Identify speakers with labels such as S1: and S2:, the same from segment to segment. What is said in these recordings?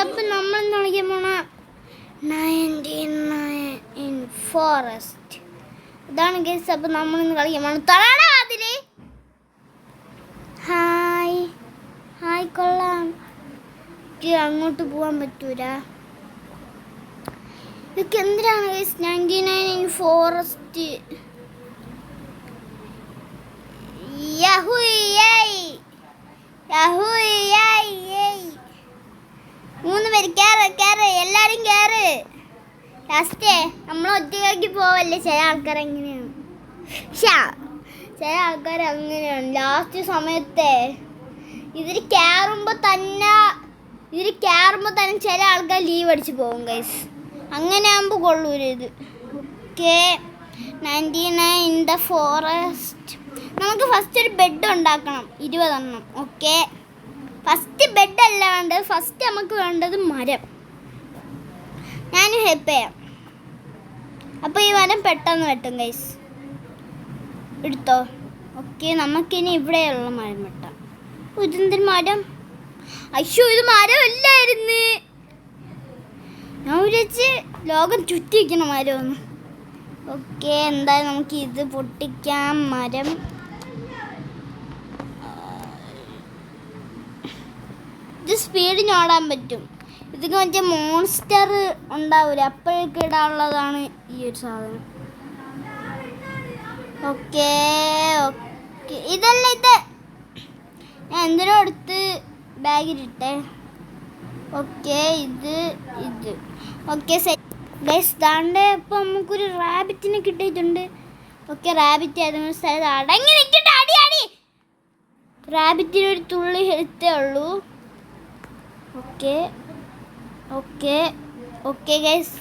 S1: അപ്പം നമ്മൾ കളിക്കാൻ പോണ 99 ഇൻ ഫോറസ്റ്റ് ഇതാണ് ഗൈസ്. അപ്പം നമ്മളിന്ന് കളിക്കാൻ പോണ തടാടാ അതില്. ഹായ് ഹായ് കൊള്ളാം. അങ്ങോട്ട് പോകാൻ പറ്റൂല. ഇതൊക്കെ എന്തിനാണ് ഗൈസ്? 99 in forest. മൂന്ന് പേര് കേറ് എല്ലാരും കേറ്. ലാസ്റ്റേ നമ്മൾ ഒറ്റയ്ക്ക് പോവല്ലേ. ചില ആൾക്കാർ എങ്ങനെയാണ്, ചില ആൾക്കാർ അങ്ങനെയാണ്. ലാസ്റ്റ് സമയത്തെ ഇതിൽ കയറുമ്പോൾ തന്നെ ചില ആൾക്കാർ ലീവ് അടിച്ച് പോകും ഗൈസ്. അങ്ങനെ ആകുമ്പോൾ കൊള്ളൂര് ഇത്. Okay 99 in the forest. നമുക്ക് ഫസ്റ്റ് ഒരു ബെഡ് ഉണ്ടാക്കണം 20 എണ്ണം. ഓക്കെ, ഫസ്റ്റ് ബെഡ് അല്ല വേണ്ടത്. ഫസ്റ്റ് നമുക്ക് വേണ്ടത് മരം. ഞാൻ ഹെൽപ്പ് ചെയ്യാം. അപ്പോൾ ഈ മരം പെട്ടെന്ന് വെട്ടും ഗൈസ്. എടുത്തോ. ഓക്കെ, നമുക്കിനി ഇവിടെയുള്ള മരം വെട്ടാം. ഇതെന്തൊരു മരം? അയ്യോ, ഇത് മരമല്ലായിരുന്നു. ഞാൻ വിചാരിച്ച് ലോകം ചുറ്റി വയ്ക്കണ മരമൊന്ന്. ഓക്കെ, എന്തായാലും നമുക്ക് ഇത് പൊട്ടിക്കാം. മരം ഇത് സ്പീഡിന് ഓടാൻ പറ്റും. ഇതൊക്കെ മറ്റേ മോൺസ്റ്റർ ഉണ്ടാവില്ല, അപ്പോഴേക്ക് ഇടാനുള്ളതാണ് ഈ ഒരു സാധനം. ഓക്കെ ഓക്കെ, ഇതല്ല ഇത്. ഞാൻ എന്തിനോ എടുത്ത് ബാഗിലിട്ടെ. ഓക്കെ, ഇത് ഓക്കെ ഗൈസ്. ദാണ്ട് ഇപ്പം നമുക്കൊരു റാബിറ്റിനെ കിട്ടിയിട്ടുണ്ട്. ഓക്കെ, റാബിറ്റ് ഏതെങ്കിലും സ്ഥലത്ത് അടങ്ങി നിൽക്കട്ടെ. അടി റാബിറ്റിന് ഒരു തുള്ളി ഹെൽത്തേ ഉള്ളൂ. ഓക്കെ ഓക്കെ ഓക്കെ ഗൈസ്,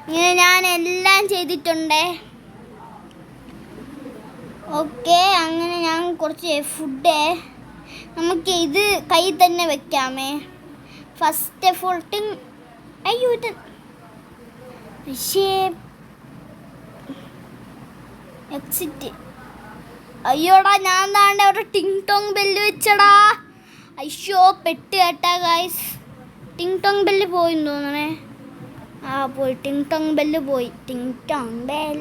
S1: ഇങ്ങനെ ഞാൻ എല്ലാം ചെയ്തിട്ടുണ്ട്. ഓക്കെ, അങ്ങനെ ഞാൻ കുറച്ച് ഫുഡ് നമുക്ക് ഇത് കയ്യിൽ തന്നെ വെക്കാമേ. First effort. അയ്യോ, ഇത് എക്സിറ്റ്. അയ്യോടാ, ഞാൻ താണ്ട് അവിടെ ടിങ് ടോങ് ബെല്ല് വെച്ചടാ. അയ്യോ, പെട്ട് കേട്ടാ ഗൈസ്. ടിങ് ടോങ് ബെല്ല് പോയി തോന്നണേ. പോയി, ടിങ് ടോങ് ബെല്ല് പോയി. ടിങ് ടോങ് ബെൽ.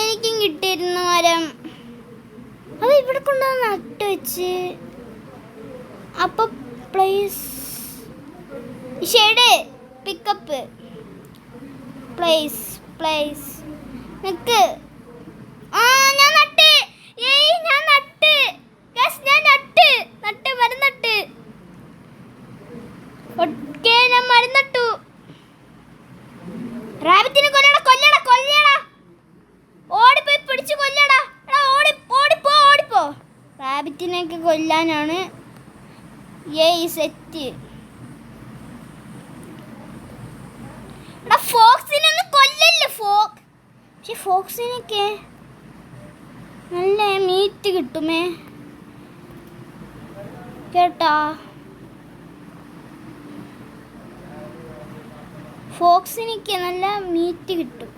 S1: എനിക്കും കിട്ടിയിരുന്നു മരം. അത് ഇവിടെ കൊണ്ടുവന്ന് നട്ട് വെച്ച്. അപ്പൊ പ്ലേസ് ഷെയ്ഡ് പിക്കപ്പ് പ്ലേസ് നിക്ക്. ഞാൻ നട്ട്. ഞാൻ നട്ട് മരം നട്ട്. ഓക്കേ, ഞാൻ മരം നട്ടു. റാബിറ്റിനെ കൊല്ലടാ. ഓടിപ്പോയി പിടിച്ച് കൊല്ലടാ. ഓടിപ്പോ. റാബിറ്റിനെയൊക്കെ കൊല്ലാനാണ് ഈ സെറ്റ്. ഫോക്സിനൊന്നും കൊല്ലല്ലേ. പക്ഷെ ഫോക്സിനൊക്കെ നല്ല മീറ്റ് കിട്ടുമേ കേട്ടാ. ഫോക്സിനൊക്കെ നല്ല മീറ്റ് കിട്ടും.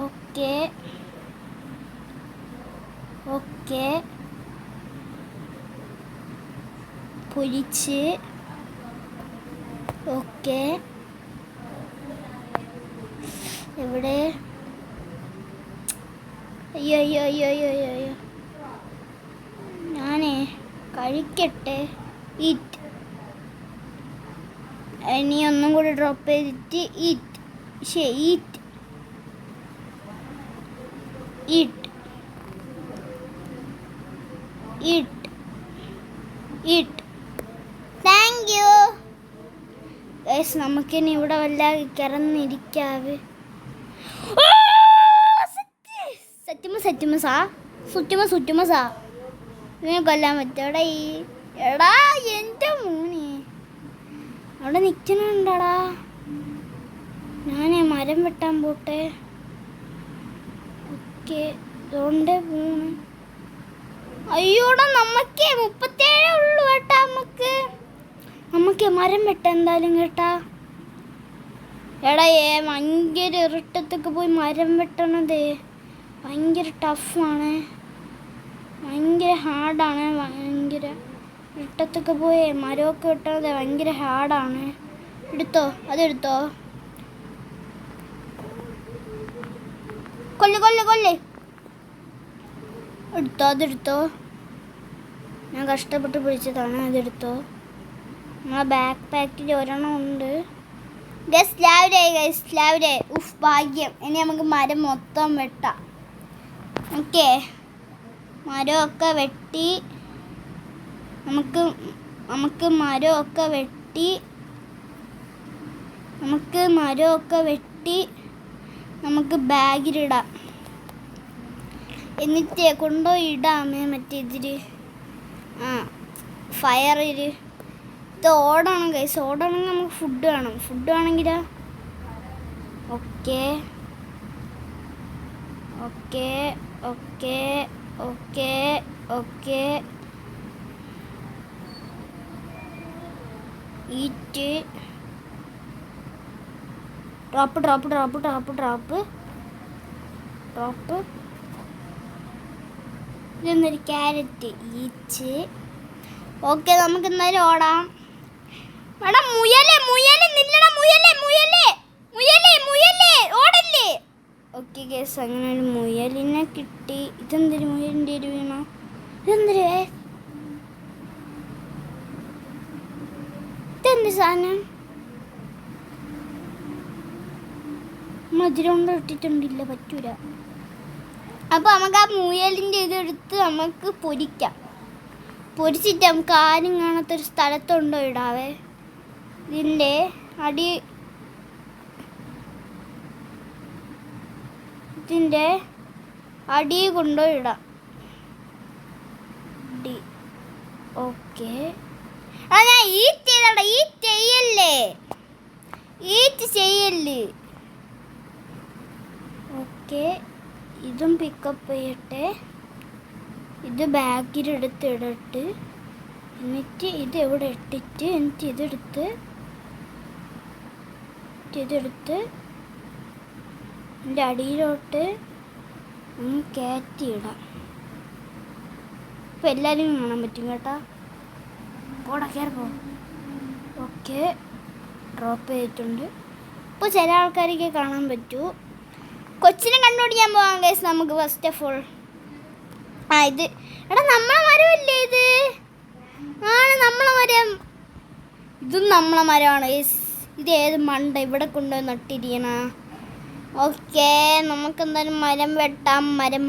S1: ഓക്കെ പൊരിച്ച്. ഓക്കെ, എവിടെ? അയ്യോ, ഞാനേ കഴിക്കട്ടെ. ഈറ്റ്. ഇനി ഒന്നും കൂടി ഡ്രോപ്പ് ചെയ്തിട്ട് ഈറ്റ്. Thank you guys. നമുക്കിനി ഇവിടെ വല്ല കിടന്നിരിക്കാവ്. സുറ്റുമസാ ഇവനെ കൊല്ലാൻ പറ്റോടാ. എടാ എൻ്റെ മോനെ അവിടെ നിൽക്കണുണ്ടടാ. ഞാനേ മരം വെട്ടാൻ പോട്ടെ. ഓക്കെ, അതുകൊണ്ട് പോണ്. അയ്യോടാ, നമുക്ക് 37 ഉള്ളു കേട്ടാ. നമുക്ക് മരം വെട്ടാൻ എന്തായാലും കേട്ടാ. എടാ, ഭയങ്കര ഇരുട്ടത്തൊക്കെ പോയി മരം വെട്ടണത് ഭയങ്കര ടഫാണ്. ഭയങ്കര ഹാർഡാണ്. ഭയങ്കര ഇട്ടത്തൊക്കെ പോയി മരമൊക്കെ വെട്ടണത് ഭയങ്കര ഹാർഡാണ്. എടുത്തോ, അതെടുത്തോ. കൊല്ല് എടുത്തോ, അതെടുത്തോ. ഞാൻ കഷ്ടപ്പെട്ട് പിടിച്ചതാണ്, അതെടുത്തോ. നമ്മളെ ബാക്ക് പാക്കിൽ ഒരെണ്ണം ഉണ്ട്. ഗൈസ് ഉഫ് ഭാഗ്യം. ഇനി നമുക്ക് മരം മൊത്തം വെട്ടാം. ഓക്കെ, മരമൊക്കെ വെട്ടി നമുക്ക് മരമൊക്കെ വെട്ടി നമുക്ക് ബാഗിലിടാം. എന്നിട്ട് കൊണ്ടുപോയി ഇടാമേ മറ്റേ ഇതിൽ ഫയറിൽ. ഇത് ഓടണം ഗൈസ്, ഓടണമെങ്കിൽ നമുക്ക് ഫുഡ് വേണം. ഫുഡ് വേണമെങ്കിലോ okay okay okay okay okay eat drop. ഇതൊന്നൊരു ക്യാരറ്റ് ഈച്ച്. ഓക്കെ, നമുക്ക് എന്തായാലും ഓടാം. എടാ മുയലേ നില്ലടാ, മുയലേ ഓടല്ലേ. ഓക്കെ ഗൈസ്, അങ്ങനെ ഒരു മുയലിനെ കിട്ടി. ഇതെന്തൊരു മുയലിൻ്റെ ഒരു വീണോ? ഇതെന്തൊരു സാധനം? മധുരം കൊണ്ട് ഇട്ടിട്ടുണ്ടില്ല, പറ്റൂല. അപ്പോൾ നമുക്ക് ആ മുയലിൻ്റെ ഇതെടുത്ത് നമുക്ക് പൊരിക്കാം. പൊരിച്ചിട്ട് നമുക്ക് ആരും കാണാത്തൊരു സ്ഥലത്തുണ്ടോ ഇടാവേ. ഇതിൻ്റെ അടി കൊണ്ടോ ഇടാം. ഓക്കെ, ഞാൻ ഈറ്റ് ചെയ്യല്ലേ. ഓക്കെ, ഇതും പിക്കപ്പ് ചെയ്യട്ടെ. ഇത് ബാഗിലെടുത്ത് ഇടട്ട്. എന്നിട്ട് ഇത് എവിടെ ഇട്ടിട്ട് എന്നിട്ട് ഇതെടുത്ത് എൻ്റെ അടിയിലോട്ട് കയറ്റിയിടാം. ഇപ്പം എല്ലാവരും കാണാൻ പറ്റും കേട്ടോ. പോടാ, കയറിപ്പോ. ഓക്കെ, ഡ്രോപ്പ് ചെയ്തിട്ടുണ്ട്. ഇപ്പോൾ ചില ആൾക്കാരൊക്കെ കാണാൻ പറ്റൂ. കൊച്ചിനെ കണ്ടുപിടിക്കാൻ പോകാം ഗൈസ് നമുക്ക്. ഫസ്റ്റ് ഓഫ് ഓൾ ഇത് എടാ നമ്മളെ മരമല്ലേ ഇത്? ആണ് നമ്മളെ മരം. ഇതും നമ്മളെ മരമാണ് ഗൈസ്. ഇത് ഏത് മണ്ട ഇവിടെ കൊണ്ടുപോയി നട്ടിരിക്കണ. ഓക്കെ, നമുക്ക് എന്തായാലും മരം വെട്ടാം. മരം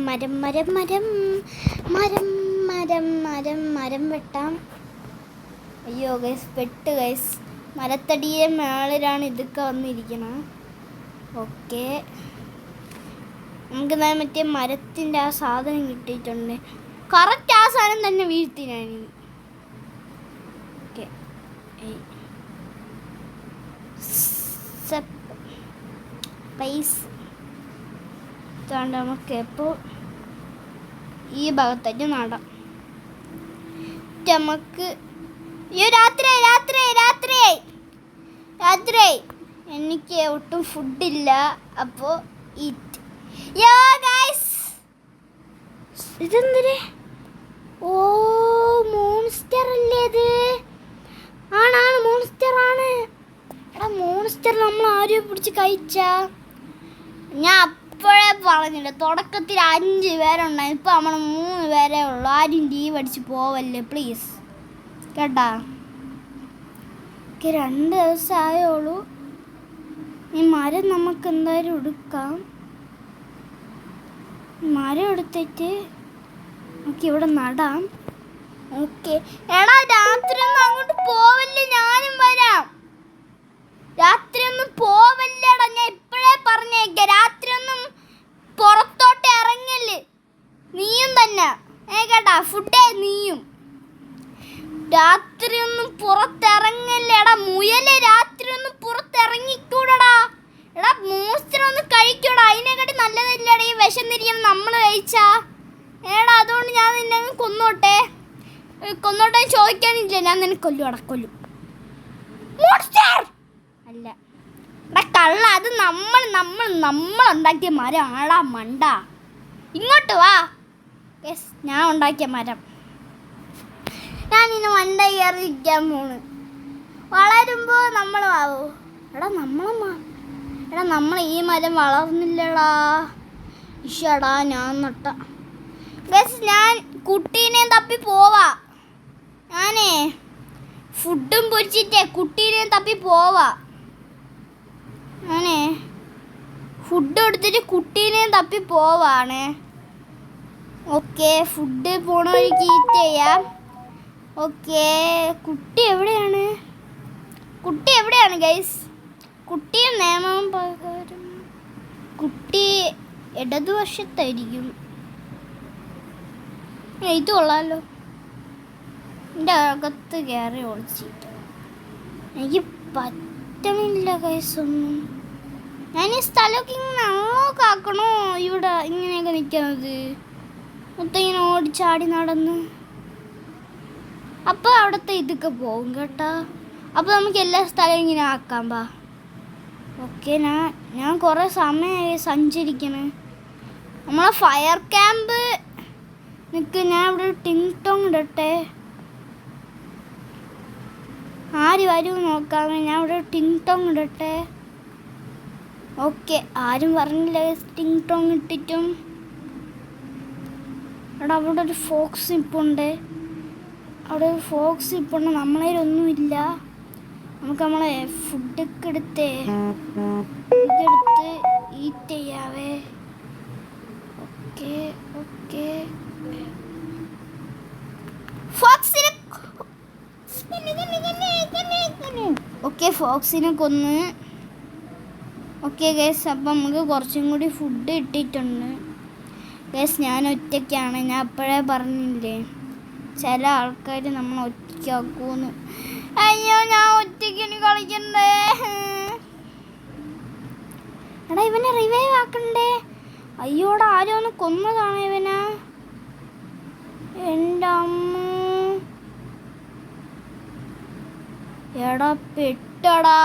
S1: വെട്ടാം. അയ്യോ ഗൈസ്, പെട്ട് ഗൈസ്. മരത്തടിയെ മേളിലാണ് ഇതൊക്കെ വന്നിരിക്കണം. ഓക്കെ, നമുക്ക് എന്തായാലും മറ്റേ മരത്തിൻ്റെ ആ സാധനം കിട്ടിയിട്ടുണ്ട്. കറക്റ്റ് ആ സാധനം തന്നെ വീഴ്ത്തി ഞാൻ. ഓക്കെ, പൈസ ഇതാണ്ട് നമുക്ക് ഇപ്പോൾ ഈ ഭാഗത്തേക്ക് നടാം. നമുക്ക് രാത്രി എനിക്ക് ഒട്ടും ഫുഡില്ല. അപ്പോൾ ഇതെന്തിന്? ഓ, മോൺസ്റ്റർ അല്ലേ ഇത്? ആണ് മോൺസ്റ്റർ ആണ്. എടാ മോൺസ്റ്റർ നമ്മൾ ആരും പിടിച്ച് കഴിച്ചാ? ഞാൻ അപ്പോഴേ പറഞ്ഞില്ല, തുടക്കത്തിൽ 5 പേരുണ്ടായി. ഇപ്പം നമ്മൾ 3 പേരേ ഉള്ളൂ. ആരും ലീവ് അടിച്ച് പോവല്ലേ പ്ലീസ് കേട്ടാ. 2 ദിവസം ആയോളൂ. ഈ മരം നമുക്ക് എന്തായാലും എടുക്കാം. മരം എടുത്തിട്ട് നമുക്ക് ഇവിടെ നടാം. ഓക്കെ, എടാ രാത്രി ഒന്നും അങ്ങോട്ട് പോവല്ലേ, ഞാനും വരാം. രാത്രി ഒന്നും പോവല്ലേടാ, ഞാൻ ഇപ്പോഴേ പറഞ്ഞേക്ക. രാത്രി ഒന്നും പുറത്തോട്ട് ഇറങ്ങല്. നീയും തന്നെ കേട്ടാ, ഫുഡേ നീയും. രാത്രി ഒന്നും പുറത്തിറങ്ങല്ലേടാ മുയലെ. രാത്രി ഒന്നും പുറത്തിറങ്ങിക്കൂടടാ. എടാ മോൺസ്റ്റർ ഒന്ന് കഴിക്കൂടാ. അതിനെക്കാട്ടി നല്ലതല്ലേടാ ഈ വിശന്നിരിക്കണം നമ്മൾ കഴിച്ചാ. അതുകൊണ്ട് ഞാൻ നിന്നെ കൊന്നോട്ടെ ചോദിക്കാനില്ല. ഞാൻ നിന്നെ കൊല്ലും. മോൺസ്റ്റർ അല്ല എടാ കള്ള, അത് നമ്മൾ ഉണ്ടാക്കിയ മരം ആടാ മണ്ട. ഇങ്ങോട്ട് വാ. യെസ്, ഞാൻ ഉണ്ടാക്കിയ മരം. ഞാൻ ഇങ്ങനെ മണ്ട കയറി ഇരിക്കാൻ പോണ്. വളരുമ്പോൾ നമ്മളാവോ? എടാ നമ്മൾ ഈ മരം വളർന്നില്ലടാ. ഇഷടാ ഞാൻ നട്ട. ഗയ്സ് ഞാൻ കുട്ടീനെ തപ്പി പോവാ. ഞാനേ ഫുഡും പൊരിച്ചിട്ടേ കുട്ടീനെ തപ്പി പോവാ. ഞാനേ ഫുഡ് എടുത്തിട്ട് കുട്ടീനെ തപ്പി പോവാണ്. ഓക്കെ, ഫുഡ് പോണ വഴിക്ക് ഈറ്റ് ചെയ്യാം. ഓക്കെ, കുട്ടി എവിടെയാണ് ഗൈസ്? കുട്ടിയും നിയമം പ്രകാരം കുട്ടി ഇടതുവശത്തായിരിക്കും. ഇത് കൊള്ളാലോ. എൻ്റെ അകത്ത് കയറി ഒളിച്ചിട്ട് എനിക്ക് പറ്റണില്ല ഗൈസ് ഒന്നും. ഞാൻ ഈ സ്ഥലമൊക്കെ ഇങ്ങനെ അങ്ങോട്ടാക്കണോ? ഇവിടെ ഇങ്ങനെയൊക്കെ നിൽക്കുന്നത് മൊത്തം ഇങ്ങനെ ഓടിച്ചാടി നടന്ന്. അപ്പോൾ അവിടുത്തെ ഇതൊക്കെ പോകും കേട്ടോ. അപ്പോൾ നമുക്ക് എല്ലാ സ്ഥലവും ഇങ്ങനെ ആക്കാം. പാ ഓക്കെ, ഞാൻ കുറേ സമയമായി സഞ്ചരിക്കണേ. നമ്മളെ ഫയർ ക്യാമ്പ് നിൽക്ക്. ഞാൻ ഇവിടെ ടിങ് ടോങ് ഇടട്ടെ. ആര് വരും നോക്കാമേ. ഞാൻ ഇവിടെ ടിങ് ടോങ് ഇടട്ടെ. ഓക്കെ, ആരും പറഞ്ഞില്ല ടിങ് ടോങ് ഇട്ടിട്ടും. എടാ അവിടെ ഒരു ഫോക്സ് ഇപ്പുണ്ട്. നമ്മളതിലൊന്നുമില്ല. നമുക്ക് നമ്മളെ ഫുഡൊക്കെ എടുത്ത് ഈറ്റ് ചെയ്യാവേ. ഓക്കെ ഫോക്സിനെ കൊന്ന്. ഓക്കെ ഗൈസ്, അപ്പം നമുക്ക് കുറച്ചും കൂടി ഫുഡ് ഇട്ടിട്ടുണ്ട്. ഗൈസ് ഞാൻ ഒറ്റയ്ക്കാണ്. ഞാൻ അപ്പോഴേ പറഞ്ഞില്ലേ ചില ആൾക്കാർ നമ്മൾ ഒറ്റയ്ക്കാക്കുമെന്ന്. അയ്യോ, ഞാൻ ഒറ്റയ്ക്ക് കളിക്കണ്ടേ. എടാ ഇവനെ റിവൈവ് ആക്കണ്ടേ. അയ്യോടാ, ആരോ ഒന്ന് കൊന്നതാണ് ഇവനാ. എൻ്റെ അമ്മ. എടാ പെട്ടടാ,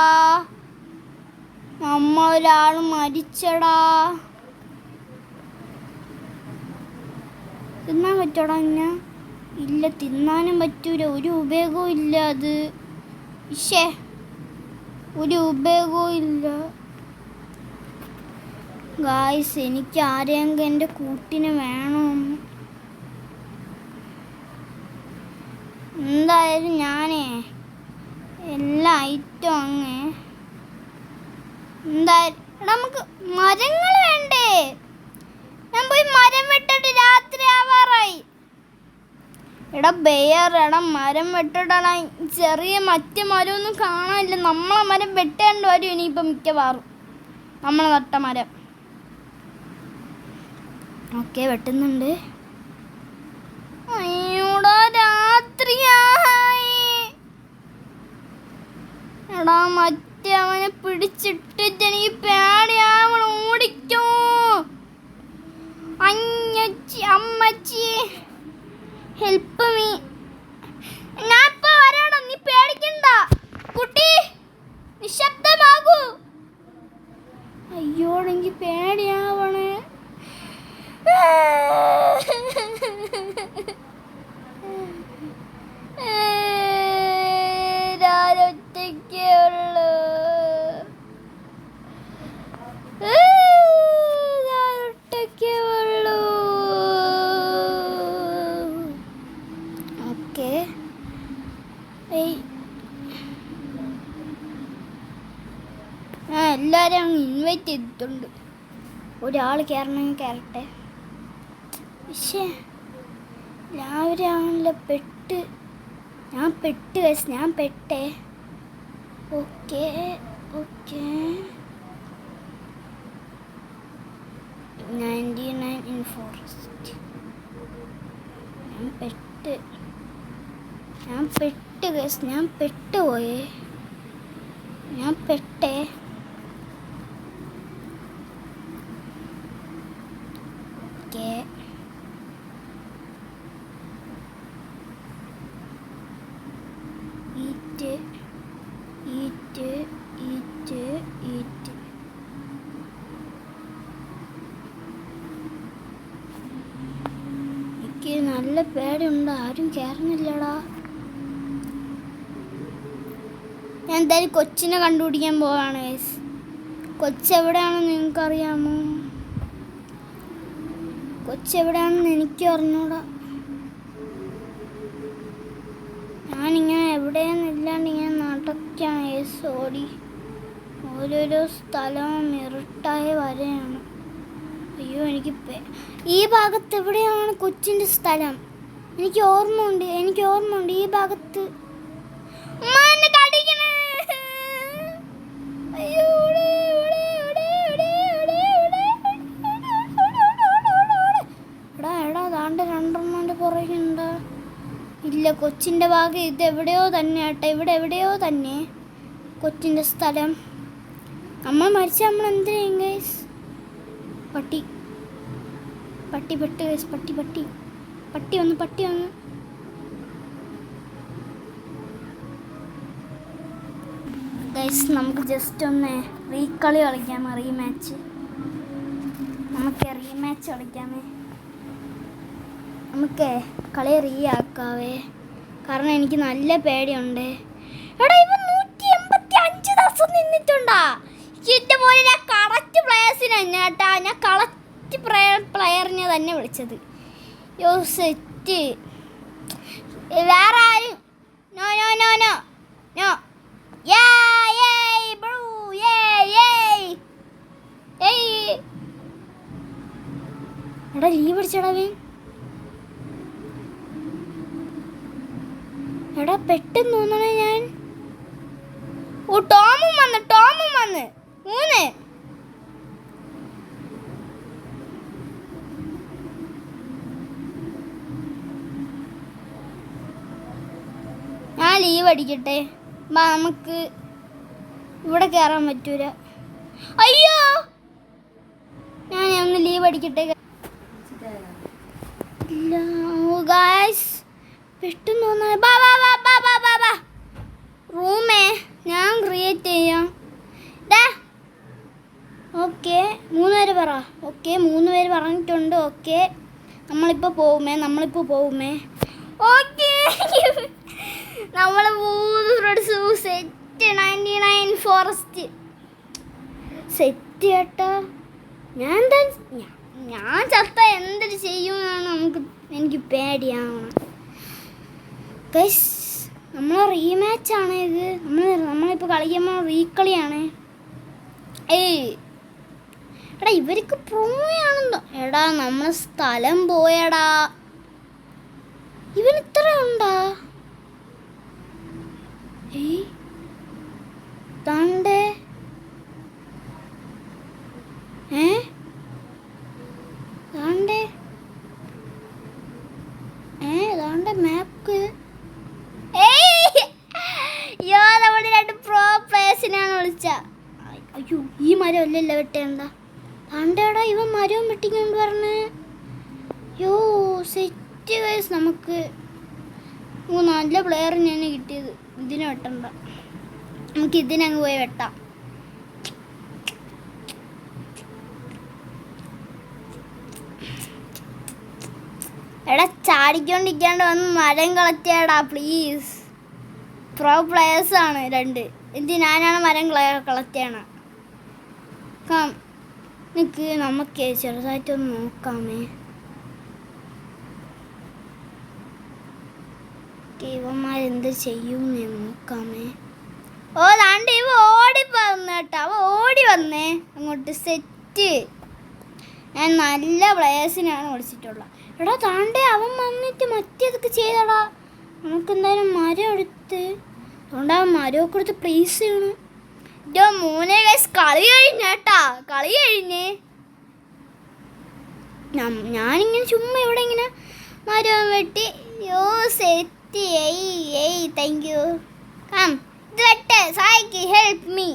S1: നമ്മളൊരാൾ മരിച്ചടാ. തിന്നാൻ പറ്റോടാ ഇന്ന? ഇല്ല, തിന്നാനും പറ്റൂല. ഒരു ഉപയോഗവും ഇല്ല. അത് ഒരു ഉപയോഗവും ഇല്ല. ഗായ്സ്, എനിക്ക് ആരെയെങ്കിലും എൻ്റെ കൂട്ടിന് വേണം. എന്തായാലും ഞാനേ എല്ലാ ഐറ്റവും എന്തായാലും നമുക്ക് മരങ്ങൾ വേണ്ടേ? ഞാൻ പോയി മരം വെട്ടിട്ട് രാത്രി ആവാറായി. എടാ ബെയർ, മരം വെട്ടിടാ. ചെറിയ മറ്റു മരമൊന്നും കാണാനില്ല. നമ്മളെ മരം വെട്ടേണ്ട വരും ഇനിയിപ്പം മിക്കവാറും. നമ്മൾ നട്ട മരം. ഓക്കെ, വെട്ടുന്നുണ്ട്. അയ്യോടാ, രാത്രിയായി. എടാ മറ്റേ അവനെ പിടിച്ചിട്ടിട്ട് എനിക്ക് പേടിയാവണം. ഓടിക്കോ അമ്മച്ചി, ഹെൽപ്പ് മീ. ഞാൻ ഇപ്പൊ വരാണം, നീ പേടിക്കണ്ട. കുട്ടി നിശബ്ദമാകൂ. അയ്യോടെങ്കിൽ പേടിയാവണേ. ഒറ്റയ്ക്കേ ഉള്ളൂ. ഒറ്റയ്ക്കേ ഉള്ളൂ. ഓക്കെ, എല്ലാവരും അങ്ങ് ഇൻവൈറ്റ് ചെയ്തിട്ടുണ്ട്. ഒരാൾ കയറണമെങ്കിൽ കയറട്ടെ. പക്ഷേ എല്ലാവരും ആണല്ലോ ഞാൻ പെട്ടേ. Okay 99 in forest. ഞാൻ പെട്ടുപോയേ. Okay, eat. എനിക്ക് നല്ല പേടിയുണ്ട്. ആരും കയറുന്നില്ലടാ. ഞാൻ എന്തായാലും കൊച്ചിനെ കണ്ടുപിടിക്കാൻ പോവാണ് ഗൈസ്. കൊച്ചെവിടെയാണെന്ന് നിങ്ങൾക്കറിയാമോ? കൊച്ചെവിടെയാണെന്ന് എനിക്ക് അറിഞ്ഞൂടാ. ഞാനിങ്ങനെ എവിടെയെന്നില്ലാണ്ട് ഇങ്ങനെ നടക്കുകയാണ് ഗൈസ്. ഓരോരോ സ്ഥലവും ഇരുട്ടായി വരെയാണ്. അയ്യോ എനിക്ക് ഈ ഭാഗത്ത് എവിടെയാണ് കൊച്ചിൻ്റെ സ്ഥലം? എനിക്ക് ഓർമ്മയുണ്ട് ഈ ഭാഗത്ത്. രണ്ടെണ്ണൻ്റെ പുറകുണ്ട്. ഇല്ല, കൊച്ചിൻ്റെ ഭാഗം ഇത് എവിടെയോ തന്നെ കേട്ടോ. ഇവിടെ എവിടെയോ തന്നെ കൊച്ചിൻ്റെ സ്ഥലം. നമ്മൾ മരിച്ച നമ്മൾ എന്ത് ചെയ്യും ഗൈസ്? പട്ടി ഗൈസ്, പട്ടി വന്ന്. ഗൈസ് നമുക്ക് ജസ്റ്റ് ഒന്ന് റീകളി കളിക്കാമോ? റീമാച്ച് കളിക്കാമേ. നമുക്ക് കളി ആക്കാവേ. കാരണം എനിക്ക് നല്ല പേടിയുണ്ട്. എടാ ഇവൻ 185 ദിവസം നിന്നിട്ടുണ്ടാ. ഇതുപോലെ ഞാൻ കറക്റ്റ് പ്ലെയേഴ്സിനെ തന്നെ കേട്ടാ. ഞാൻ കറക്റ്റ് പ്ലെയറിനെ തന്നെ വിളിച്ചത്. യോ സെറ്റ്. വേറെ ആരും നോ. എടാ ലീവ് അടിച്ചടവേ. എടാ പെട്ടെന്ന് തോന്നണേ ഞാൻ. ടോമും വന്ന് 3. ഞാൻ ലീവ് അടിക്കട്ടെ. നമുക്ക് ഇവിടെ കയറാൻ പറ്റൂല. അയ്യോ ഞാൻ ഒന്ന് ലീവ് അടിക്കട്ടെ. പെട്ടെന്ന് തോന്നാ. റൂമേ ഞാൻ ക്രിയേറ്റ് ചെയ്യാം. ഓക്കെ 3 പേര് പറ. ഓക്കെ 3 പേര് പറഞ്ഞിട്ടുണ്ട്. ഓക്കെ നമ്മളിപ്പോൾ പോവുമേ. ഓക്കെ നമ്മൾ 3 ഫ്രണ്ട്സ് സെറ്റ് 99 ഫോറസ്റ്റ് സെറ്റ് കേട്ടോ. ഞാൻ ചത്ത എന്തൊരു ചെയ്യുമെന്നാണ് എനിക്ക് പേടിയാവണം ഗൈസ്. നമ്മളെ റീമാച്ചാണ് ഇത്. നമ്മളിപ്പോൾ കളിക്കുമ്പോൾ റീക്കളിയാണ്. എടാ ഇവർക്ക് പ്രോയാണെന്നോ. എടാ നമ്മളെ സ്ഥലം പോയടാ. ഇവൻ ഇത്ര ഉണ്ടാ? താണ്ടേ മാപ്പ്. അയ്യോ നമ്മൾ 2 പ്രോ പ്ലേയേഴ്സിനാണ് വിളിച്ച. അയ്യോ ഈ മരം അല്ലല്ലോ വെട്ടേണ്ട. താണ്ടേടാ ഇവൻ മരവും വെട്ടിക്കൊണ്ട് പറഞ്ഞ്. യോ സെറ്റ് ഗൈസ്. നമുക്ക് നല്ല പ്ലെയറിനാണ് കിട്ടിയത്. ഇതിനെ വെട്ടണ്ട, നമുക്ക് ഇതിനങ്ങ് പോയി വെട്ടാം. എടാ ചാടിക്കൊണ്ടിരിക്കാണ്ട് വന്ന് മരം കളക്റ്റേടാ പ്ലീസ്. പ്രോ പ്ലെയേഴ്സാണ് 2. ഞാനാണ് മരം കളക്ട് ചെയ്യണം. നമുക്ക് ചെറുതായിട്ടൊന്ന് നോക്കാമേ. ഇവന്മാരെന്ത് ചെയ്യൂന്ന് നോക്കാമേ. താണ്ട് ഇവ ഓടി വന്നു കേട്ടോ. ഓടി വന്നേ അങ്ങോട്ട്. സെറ്റ്. ഞാൻ നല്ല പ്ലെയേഴ്സിനാണ് വിളിച്ചിട്ടുള്ളത്. എടാ താണ്ടേ അവൻ വന്നിട്ട് മറ്റേതൊക്കെ ചെയ്തടാ. നമുക്കെന്തായാലും മരം എടുത്ത് അതുകൊണ്ട് ആ മരമൊക്കെ എടുത്ത് പ്ലേസ് ചെയ്യണം. ഇതോ 3 ഗൈസ് കളി കഴിഞ്ഞേട്ടാ. കളി കഴിഞ്ഞേ. ഞാനിങ്ങനെ ചുമ്മാ ഇവിടെ ഇങ്ങനെ മരം വെട്ടി. യോ സെറ്റ്. Thank you. ഇത് വെട്ടെ സഹായിക്ക്. Help me.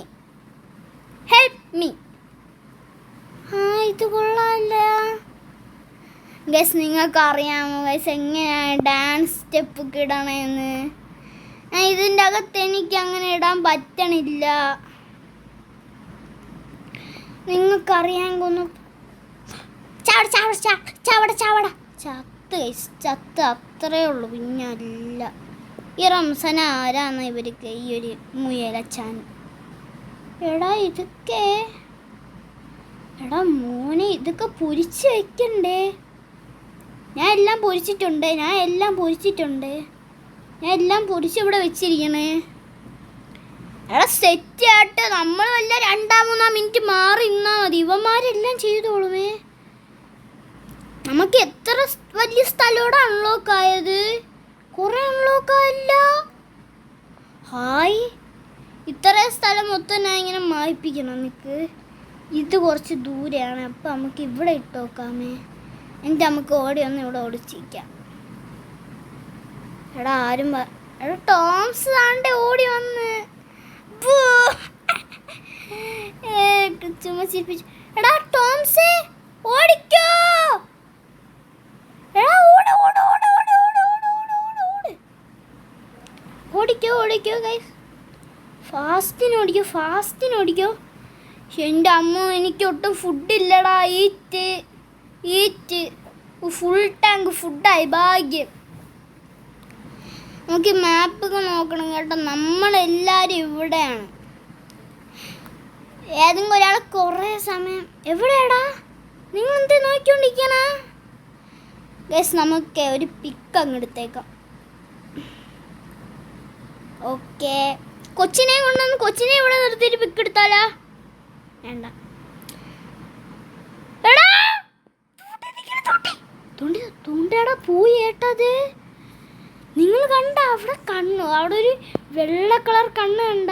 S1: ഇത് കൊള്ളാമല്ല ഗൈസ്. നിങ്ങൾക്ക് അറിയാമോ ഗൈസ് എങ്ങനെയാണ് ഡാൻസ് സ്റ്റെപ്പ് ഒക്കെ ഇടണമെന്ന്? ഇതിൻ്റെ അകത്ത് എനിക്ക് അങ്ങനെ ഇടാൻ പറ്റണില്ല. നിങ്ങൾക്കറിയാമെങ്കിൽ ചാവട ചത്ത് ഗൈസ്. ചത്ത് അത്രേ ഉള്ളൂ, പിന്നെ അല്ല. ഈ റംസാൻ ആരാന്ന് ഇവർക്ക് ഈ ഒരു മുയലച്ചാൻ? എടാ ഇതൊക്കെ, എടാ മോനെ ഇതൊക്കെ പൊരിച്ച് വെക്കണ്ടേ? ഞാൻ എല്ലാം പൊരിച്ചിട്ടുണ്ട്, ഞാൻ എല്ലാം പൊരിച്ച് ഇവിടെ വെച്ചിരിക്കണേ. എടാ സെറ്റായിട്ട് നമ്മൾ വല്ല 2-3 മിനിറ്റ് മാറി നിന്നാൽ മതി, ഇവന്മാരെല്ലാം ചെയ്തോളുമേ. നമുക്ക് എത്ര വലിയ സ്ഥലത്തോടെ അൺലോക്ക് ആയത്? കുറെ അൺലോക്ക് ആയില്ല. ഹായ്, ഇത്രയും സ്ഥലം മൊത്തം ഞാൻ ഇങ്ങനെ മായിപ്പിക്കണം. നിനക്ക് ഇത് കുറച്ച് ദൂരെയാണ്, അപ്പം നമുക്ക് ഇവിടെ ഇട്ട് നോക്കാമേ. എന്നിട്ട് നമുക്ക് ഓടി ഒന്ന് ഇവിടെ ഓടിച്ചിരിക്കാം. എടാ ആരും എടാ ടോംസ് താണ്ടെ ഓടി വന്ന് ചുമ്മാ ചിരിപ്പിച്ചു. എടാ ടോംസേ ഓടിക്കോ, എടാ ഓടിക്കോ ഗൈസ്, ഫാസ്റ്റിന് ഓടിക്കോ. എൻ്റെ അമ്മ എനിക്ക് ഒട്ടും ഫുഡില്ലടാ. ഈറ്റ് ഫുൾ ടാങ്ക് ഫുഡായി, ഭാഗ്യം. നമുക്ക് മാപ്പൊക്കെ നോക്കണം കേട്ടോ, നമ്മളെല്ലാവരും ഇവിടെയാണ്. ഏതെങ്കിലും ഒരാൾ കുറേ സമയം എവിടെയാടാ? നിങ്ങൾ എന്താ നോക്കിക്കൊണ്ടിരിക്കണ? ഗൈസ് നമുക്ക് ഒരു പിക്ക് അങ്ങ് എടുത്തേക്കാം. ഓക്കെ, കൊച്ചിനെ ഇവിടെ നിർത്തിയിട്ട് പിക്ക് എടുത്താലാ? വേണ്ട. എടാ തോണ്ടേടാ പോയി ഏട്ടത്. നിങ്ങൾ കണ്ട അവിടെ ഒരു വെള്ള കളർ കണ്ണ് കണ്ട?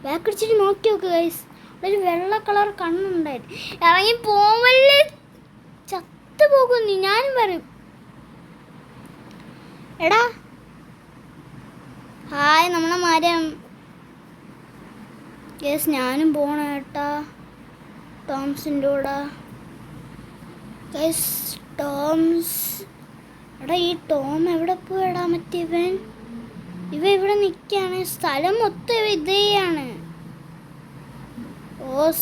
S1: ബാക്ക് അടിച്ചിട്ട് നോക്കി നോക്ക് ഗൈസ്, അവിടെ ഒരു വെള്ള കളർ കണ്ണുണ്ടായിരുന്നു. ഇറങ്ങി പോവല്ലേ, ചത്തു പോകും നീ, ഞാനും പറയും. എടാ ഹായ്, നമ്മളെ മരം. ഗൈസ് ഞാനും പോണ ഏട്ടാ ടോംസിൻ്റെ കൂടെ. ഗൈസ് ടോംസ്, എടാ ഈ ടോം എവിടെ പോയടാ? മറ്റേ ഇവ ഇവിടെ നിൽക്കുകയാണ്. സ്ഥലം മൊത്തം ഇതാണ്.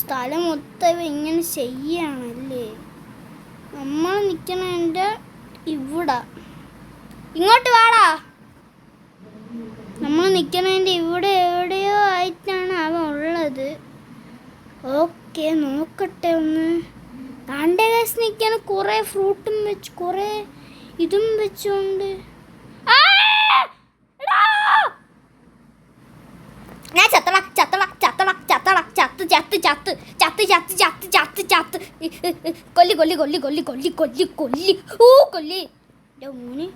S1: സ്ഥലം മൊത്തം ഇവ ഇങ്ങനെ ചെയ്യാണല്ലേ. നമ്മൾ നിൽക്കണതിൻ്റെ ഇവിടെ, ഇങ്ങോട്ട് വാടാ. നമ്മൾ നിൽക്കണതിൻ്റെ ഇവിടെ എവിടെയോ ആയിട്ടാണ് അവൻ ഉള്ളത്. ഓക്കെ നോക്കട്ടെ ഒന്ന്. താണ്ടെ കേസ് നിൽക്കാൻ കുറേ ഫ്രൂട്ടും വെച്ച് കുറേ ഇതും വെച്ചുകൊണ്ട് ഞാൻ കൊല്ലി. മൂന്ന്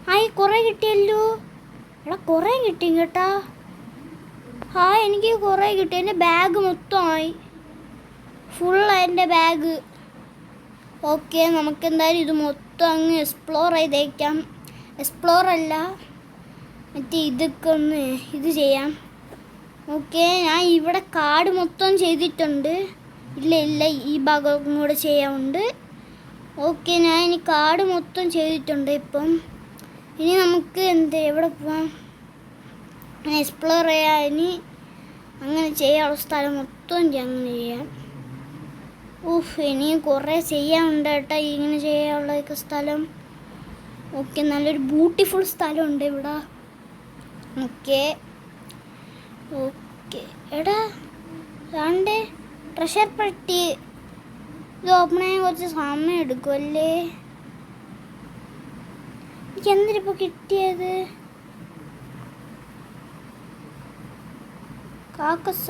S1: ഹായ്, കുറേ കിട്ടിയല്ലോ. എടാ കുറേ കിട്ടി കേട്ടാ. ഹായ്, എനിക്ക് കുറേ കിട്ടി. എൻ്റെ ബാഗ് മൊത്തമായി, ഫുള്ളായി എൻ്റെ ബാഗ്. ഓക്കെ, നമുക്ക് എന്തായാലും ഇത് മൊത്തം അങ്ങ് എക്സ്പ്ലോർ ചെയ്തേക്കാം. എക്സ്പ്ലോറല്ല, മറ്റേ ഇതൊക്കെ ഒന്ന് ഇത് ചെയ്യാം. ഓക്കെ, ഞാൻ ഇവിടെ കാട് മൊത്തം ചെയ്തിട്ടുണ്ട്. ഇല്ല ഈ ഭാഗം കൂടെ ചെയ്യാനുണ്ട്. ഓക്കെ, ഞാൻ ഇനി കാട് മൊത്തം ചെയ്തിട്ടുണ്ട്. ഇപ്പം ഇനി നമുക്ക് എവിടെ പോവാം? എക്സ്പ്ലോർ ചെയ്യാം. ഇനി അങ്ങനെ ചെയ്യാനുള്ള സ്ഥലം മൊത്തം അങ്ങനെ ചെയ്യാം. ഇനി കുറേ ചെയ്യാനുണ്ട് കേട്ടോ, ഇങ്ങനെ ചെയ്യാനുള്ളതൊക്കെ സ്ഥലം. ഓക്കെ, നല്ലൊരു ബ്യൂട്ടിഫുൾ സ്ഥലമുണ്ട് ഇവിടെ. ഓക്കെ എടാ വേണ്ടേ ട്രഷർ പെട്ടി. ഇത് ഓപ്പൺ ചെയ്യാൻ കുറച്ച് സമയം എടുക്കുമല്ലേ? എനിക്ക് എന്തിനിപ്പോൾ കിട്ടിയത്? കാക്കസ.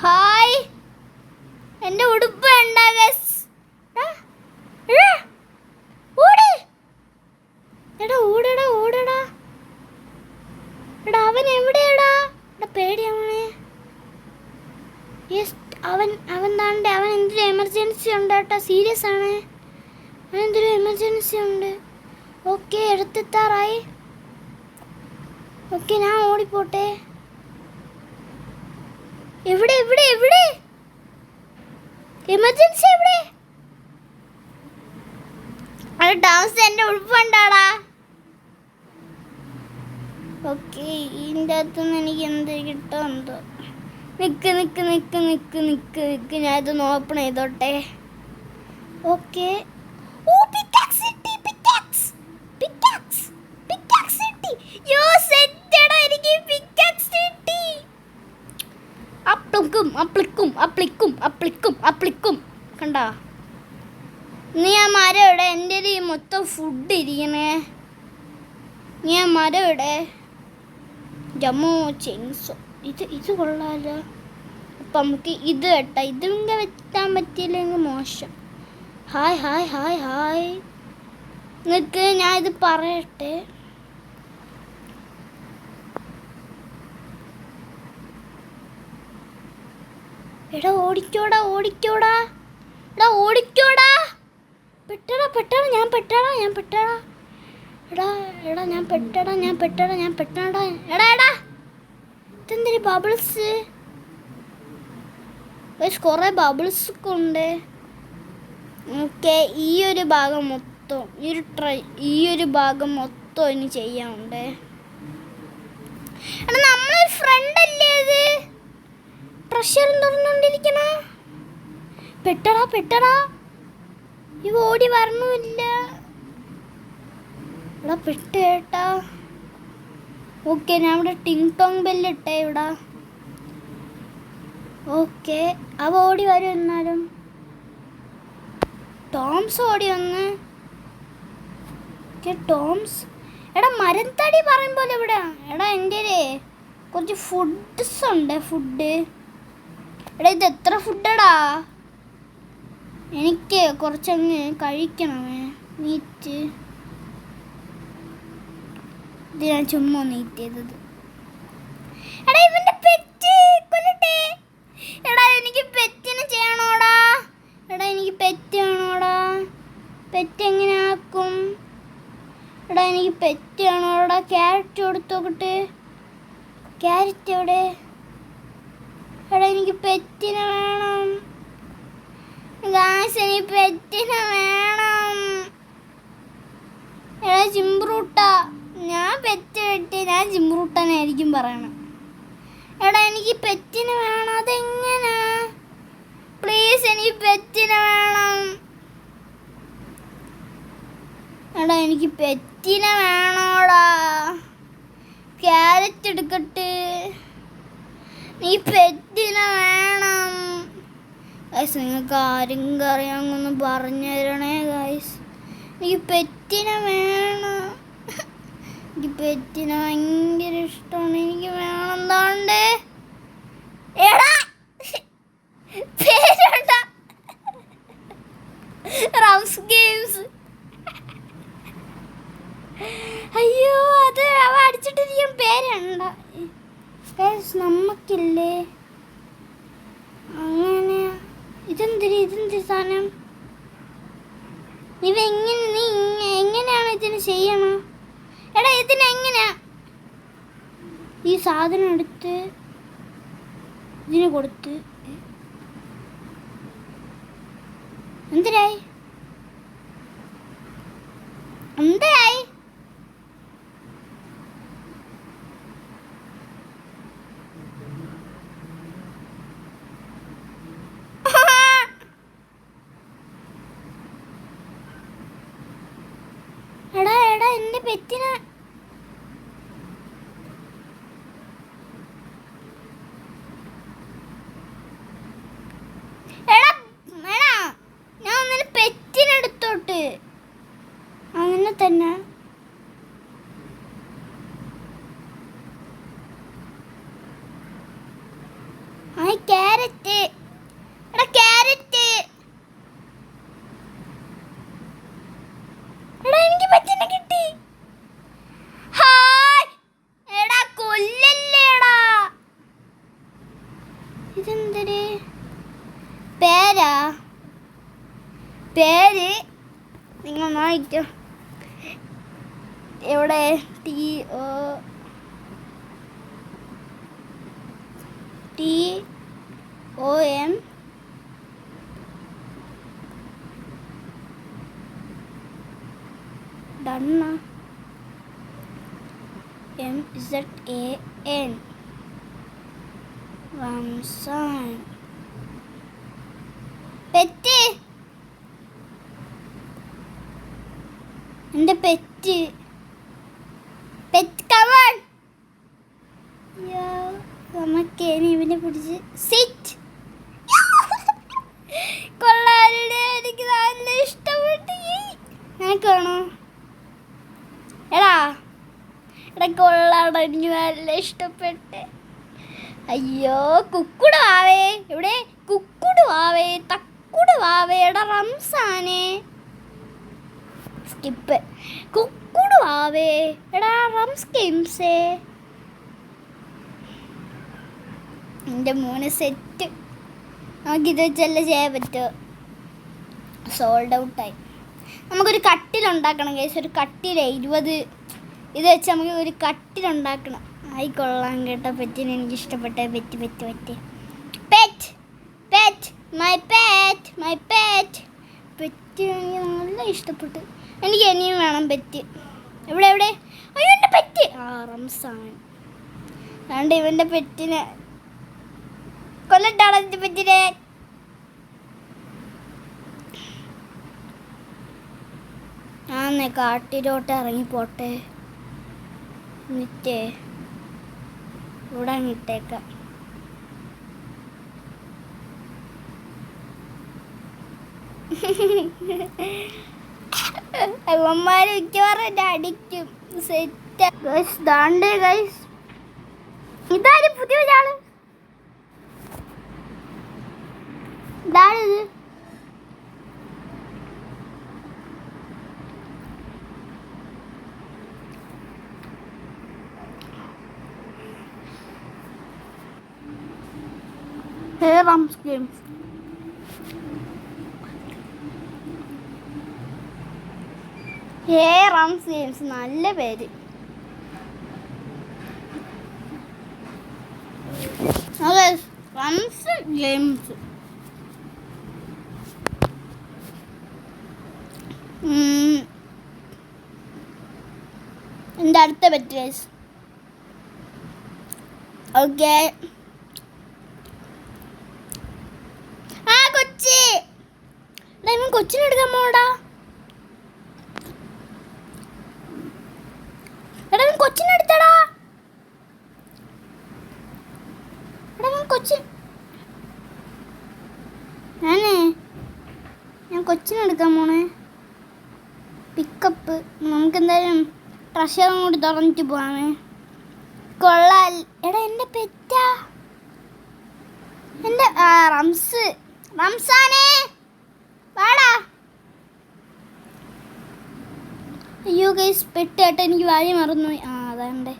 S1: ഹായ്, എൻ്റെ ഉടുപ്പ് ഉണ്ടാകസ്. ഓടടാ. എടാ അവൻ എവിടെയാടാ? പേടിയാവണേ. അവൻ താണ്ടെ, അവൻ എന്തൊരു എമർജൻസി ഉണ്ട് കേട്ടോ, സീരിയസ് ആണ്. അവൻ എന്തൊരു എമർജൻസി ഉണ്ട്. ഓക്കെ, എടുത്തെത്താറായി. ഓക്കെ, ഞാൻ ഓടിപ്പോട്ടെ. എവിടെ എമർജൻസി എവിടെ? അത് ഡാൻസ് എൻ്റെ ഉൾപ്പുണ്ടാടാ. ഓക്കെ, ഇതിൻ്റെ അകത്തുനിന്ന് എനിക്ക് എന്ത് കിട്ടുമെന്തോ. നിക്ക് ഞാൻ ഇതൊന്ന് ഓപ്പൺ ചെയ്തോട്ടെ. ഓക്കെ, പിക്കാക്സ് അപ്പിളിക്കും കണ്ട. നീ ആ മരം ഇവിടെ, എൻ്റെ ഈ മൊത്തം ഫുഡ് ഇരിക്കണേ. നീ ആ മരം ഇവിടെ. ജമ്മു ചെയിൻസോ ഇത് കൊള്ളാലോ. അപ്പം നമുക്ക് ഇത് കേട്ടാ, ഇതിങ്ങനെ വെട്ടാൻ പറ്റിയില്ലെങ്കിൽ മോശം. ഹായ് നിനക്ക് ഞാൻ ഇത് പറയട്ടെ. എടാ ഓടിക്കോടാ. എടാ ഓടിക്കോടാ. പെട്ടടാ ഞാൻ പെട്ടടാ. എടാ ഞാൻ പെട്ടടാ. എടാ ഇതെന്തൊരു ബബിൾസ്. കുറേ ബബിൾസ് ഒക്കെ ഉണ്ട്. ഓക്കെ, ഈ ഒരു ഭാഗം മൊത്തം ഇനി ചെയ്യാനുണ്ട്. എടാ നമ്മളൊരു ഫ്രണ്ട് അല്ലേ ഇത്. ട്രഷർ തുറന്നുകൊണ്ടിരിക്കണ. പെട്ടടാ. ഇവ ഓടി വരണമില്ല. എടാ പെട്ടേട്ടാ. ഓക്കെ, ഞാൻ ഇവിടെ ടിങ് ടോങ് ബെല്ലിട്ടേ ഇവിടെ. ഓക്കെ, അവ ഓടി വരും. എന്നാലും ടോംസ് ഓടി വന്ന്. ടോംസ് എടാ മരത്തടി പറയുമ്പോൾ ഇവിടെ. എടാ എൻ്റെ കുറച്ച് ഫുഡ്സ് ഉണ്ട്. എടാ ഇത് എത്ര ഫുഡടാ? എനിക്ക് കുറച്ചങ്ങ് കഴിക്കണമേ. നീറ്റ് ഇത് ഞാൻ ചുമ്മാ നീറ്റ് ചെയ്തത്. എടാ ഇവന്റെ പെറ്റ് കൊല്ലട്ടെ. എടാ എനിക്ക് പെറ്റിനെ ചെയ്യണോടാ. എനിക്ക് പെറ്റ് വേണോടാ. പെറ്റ് എങ്ങനെ ആക്കും? എടാ എനിക്ക് പെറ്റ് വേണോടാ. ക്യാരറ്റ് കൊടുത്തു നോക്കട്ടെ. ക്യാരറ്റ് എവിടെ? എടാ എനിക്ക് പെറ്റിനെ വേണം. എനിക്ക് പെറ്റിനെ വേണം. എടാ ജിംബ്രൂട്ട. ഞാൻ പെറ്റ് വെട്ടി ഞാൻ ജിംബ്രൂട്ടനായിരിക്കും പറയണം. എടാ എനിക്ക് പെറ്റിനെ വേണം. അതെങ്ങനാ? പ്ലീസ് എനിക്ക് പെറ്റിനെ വേണം. എടാ എനിക്ക് പെറ്റിനെ വേണോടാ. ക്യാരറ്റ് എടുക്കട്ടെ. നീ പെറ്റിനെ വേണം. ഗൈസ് നിങ്ങൾക്ക് ആരെങ്കിലും അറിയാമെന്ന് പറഞ്ഞു തരണേ ഗൈസ്. എനിക്ക് പെറ്റിനെ വേണം. എനിക്ക് പെറ്റിനെ ഭയങ്കര ഇഷ്ടമാണ്. എനിക്ക് വേണം. എന്താണ്ട് എടാ പേരുണ്ട റംസ് ഗെയിംസ്. അയ്യോ അത് അവ അടിച്ചിട്ടിരിക്കാൻ പേരുണ്ട. നമ്മക്കില്ലേ അങ്ങനെ. ഇതെന്തിരി സാധനം? നീ എങ്ങനെയാണ് ഇതിന് ചെയ്യണം? എടാ ഇതിനെങ്ങനെയാ ഈ സാധനം എടുത്ത് ഇതിന് കൊടുത്ത് എന്തിനായി? എടാ എന്റെ പെറ്റിനെ ഞാൻ ഒന്നിന് പെറ്റിനെടുത്തോട്ട് അങ്ങനെ തന്നെ. ക്യാരറ്റ്. എടാ ക്യാരറ്റ്. എടാ എനിക്ക് പെറ്റിനെ കിട്ടി. ഹായ്. എടാ കൊല്ലല്ലേടാ. ഇതെന്തൊരു പേരാ? പേര് നിങ്ങൾ വായിക്കോ. എവിടെ? TOM ഡണ്ണ MZAN Ramzan. പെറ്റ്. എൻ്റെ പെറ്റ് കവൺ. നമുക്ക് ഇവനെ പിടിച്ച് സിറ്റ്. ഇവിടെ കൊള്ളാണ്, എനിക്ക് നല്ല ഇഷ്ടപ്പെട്ടെ. അയ്യോ കുക്കുട് വാവേ, ഇവിടെ കുക്കുട് വാവേ, തക്കുട് വാവേ, എടാ റംസാനെ സ്കിപ്പ്, കുക്കുട് വാവേ, എടാ റംസ് ഗെയിംസേ. എൻ്റെ മോന് സെറ്റ്. നമുക്കിത് വെച്ചല്ല ചെയ്യാൻ പറ്റുമോ? സോൾഡ് ഔട്ടായി. നമുക്കൊരു കട്ടിലുണ്ടാക്കണം കേസ്. ഒരു കട്ടിൽ 20 ഇത് വെച്ച് നമുക്ക് ഒരു കട്ടിലുണ്ടാക്കണം. ആയിക്കൊള്ളാം കേട്ടോ. പെറ്റിന് എനിക്ക് ഇഷ്ടപ്പെട്ട pet pet pet pet pet my pet my pet pet എനിക്ക് നല്ല ഇഷ്ടപ്പെട്ടു. എനിക്ക് ഇനിയും വേണം പെറ്റ്. എവിടെ എവിടെ? അയ്യോ എൻ്റെ പെറ്റ്. റംസാൻ. അതുകൊണ്ട് ഇവൻ്റെ പെറ്റിനെ കൊല്ലട്ടാണ്. എൻ്റെ പെറ്റിനെ ആന്നേ കാട്ടിലോട്ട് ഇറങ്ങിപ്പോട്ടെ. എന്നിട്ടേ ഇവിടെ ഇട്ടേക്കാം. അവന്മാര് മിക്കവാറും എന്നെ അടിക്കും. Set guys. ദാണ്ടേ ഗൈസ്, ഇതാര് പുതിയ ഒരാള്? ഇതാണിത്. Rums games. റംസ് ഗെയിംസ് നല്ല പേര്. Rums games. എൻ്റെ അടുത്ത പെറ്റ് ഗൈസ്. ഓക്കെ. കൊച്ചി. ഇവൻ കൊച്ചിനെടുക്കാൻ പോടാ. എടാ ഇവൻ കൊച്ചിനെടുത്തടാ. എടാ ഇവൻ കൊച്ചി. ഞാൻ കൊച്ചിനെടുക്കാൻ പോണേ. പിക്കപ്പ്. നമുക്കെന്തായാലും ട്രഷറും കൂടി തുറന്നിട്ട് പോവാമേ. കൊള്ളാൽ. എടാ എൻ്റെ പെറ്റാ. എൻ്റെ റംസ്. റംസാനെ വാടാ. അയ്യോ ഗൈസ് പെട്ടേട്ടോ. എനിക്ക് വഴി മറന്നുപോയി. അതാണ്ടേ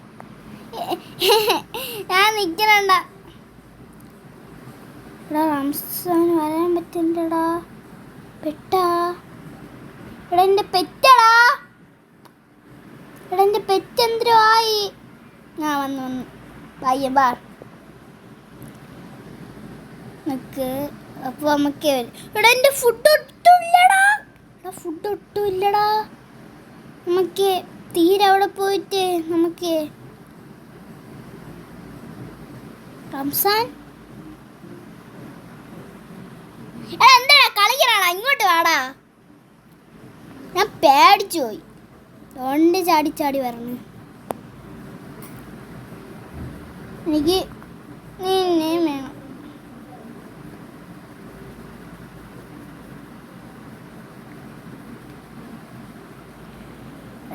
S1: ഞാൻ നിൽക്കണണ്ട. എടാ റംസാന് വരാൻ പറ്റില്ലടാ. പെട്ടാ. എടാ എൻ്റെ പെറ്റടാ. എടാ എൻ്റെ പെറ്റ് എന്തോ ആയി. വന്നു വയ്യ ബാ നിക്ക്. അപ്പോൾ നമുക്ക് ഇവിടെ എൻ്റെ ഫുഡ് ഒട്ടും ഇല്ലടാ. ഫുഡ് ഒട്ടും ഇല്ലടാ. നമുക്ക് തീരെ അവിടെ പോയിട്ട് നമുക്ക് റംസാൻ എന്താ കളിക്കണാടാ? ഇങ്ങോട്ട് വാടാ. ഞാൻ പേടിച്ചു പോയി. തൊണ്ട് ചാടി ചാടി വരണം. എനിക്ക് നിന്നെയും വേണം.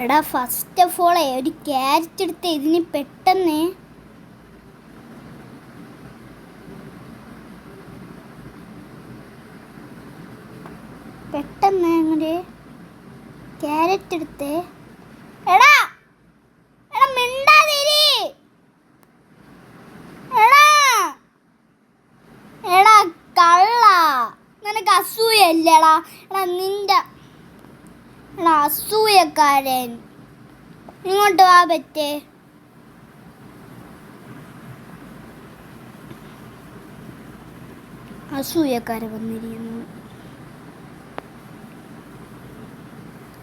S1: എടാ ഫസ്റ്റ് ഓഫ് ഓൾ ഒരു ക്യാരറ്റ് എടുത്ത് ഇതിന് പെട്ടെന്ന് അങ്ങനെ ക്യാരറ്റ് എടുത്ത്. എടാ എടാ മിണ്ടാതിരി. എടാ എടാ കള്ള. നിനക്ക് അസൂയല്ലേടാ. എടാ നിന്റെ എടാ അസൂയക്കാരൻ. ഇങ്ങോട്ട് വാ പറ്റേ. അസൂയക്കാരൻ വന്നിരിക്കുന്നു.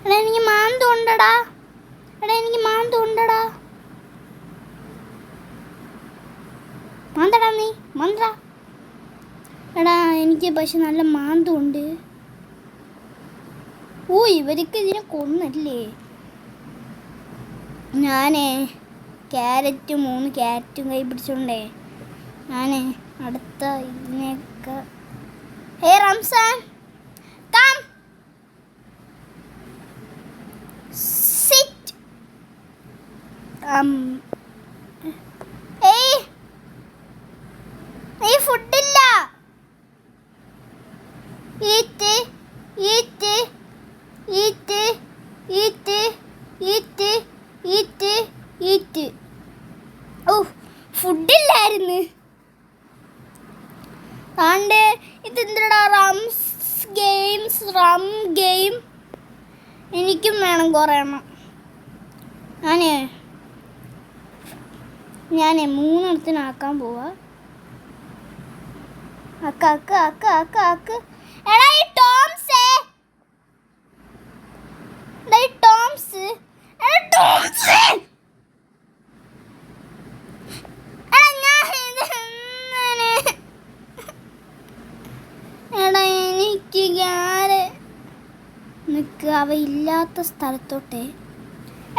S1: എടാ എനിക്ക് മാന്തോണ്ടടാ. എടാ എനിക്ക് മാന്തോണ്ടടാ. മാന്തടാ നീ മന്ത്ര. എടാ എനിക്ക് പക്ഷെ നല്ല മാന്തമുണ്ട്. ഇവർക്ക് ഇതിനെ കൊന്നല്ലേ. ഞാനേ ക്യാരറ്റും 3 ക്യാരറ്റും കൈ പിടിച്ചോണ്ടേ ഞാനേ അടുത്ത ഇതിനെയൊക്കെ. Hey Ramzan come sit. ഏയ് ഈ ഫുഡില്ല. Eat eat eat eat eat eat eat. ഓ ഫുഡില്ലായിരുന്നു. ആണ്ട് ഇതെന്താ റം ഗെയിം. എനിക്കും വേണം കുറേ എണ്ണം. ഞാൻ 3 എണ്ണത്തിനാക്കാൻ പോവാ. അക്ക് എടാ ഈ ടോംസ് എടാ എനിക്ക് നിക്ക് അവ ഇല്ലാത്ത സ്ഥലത്തോട്ടെ.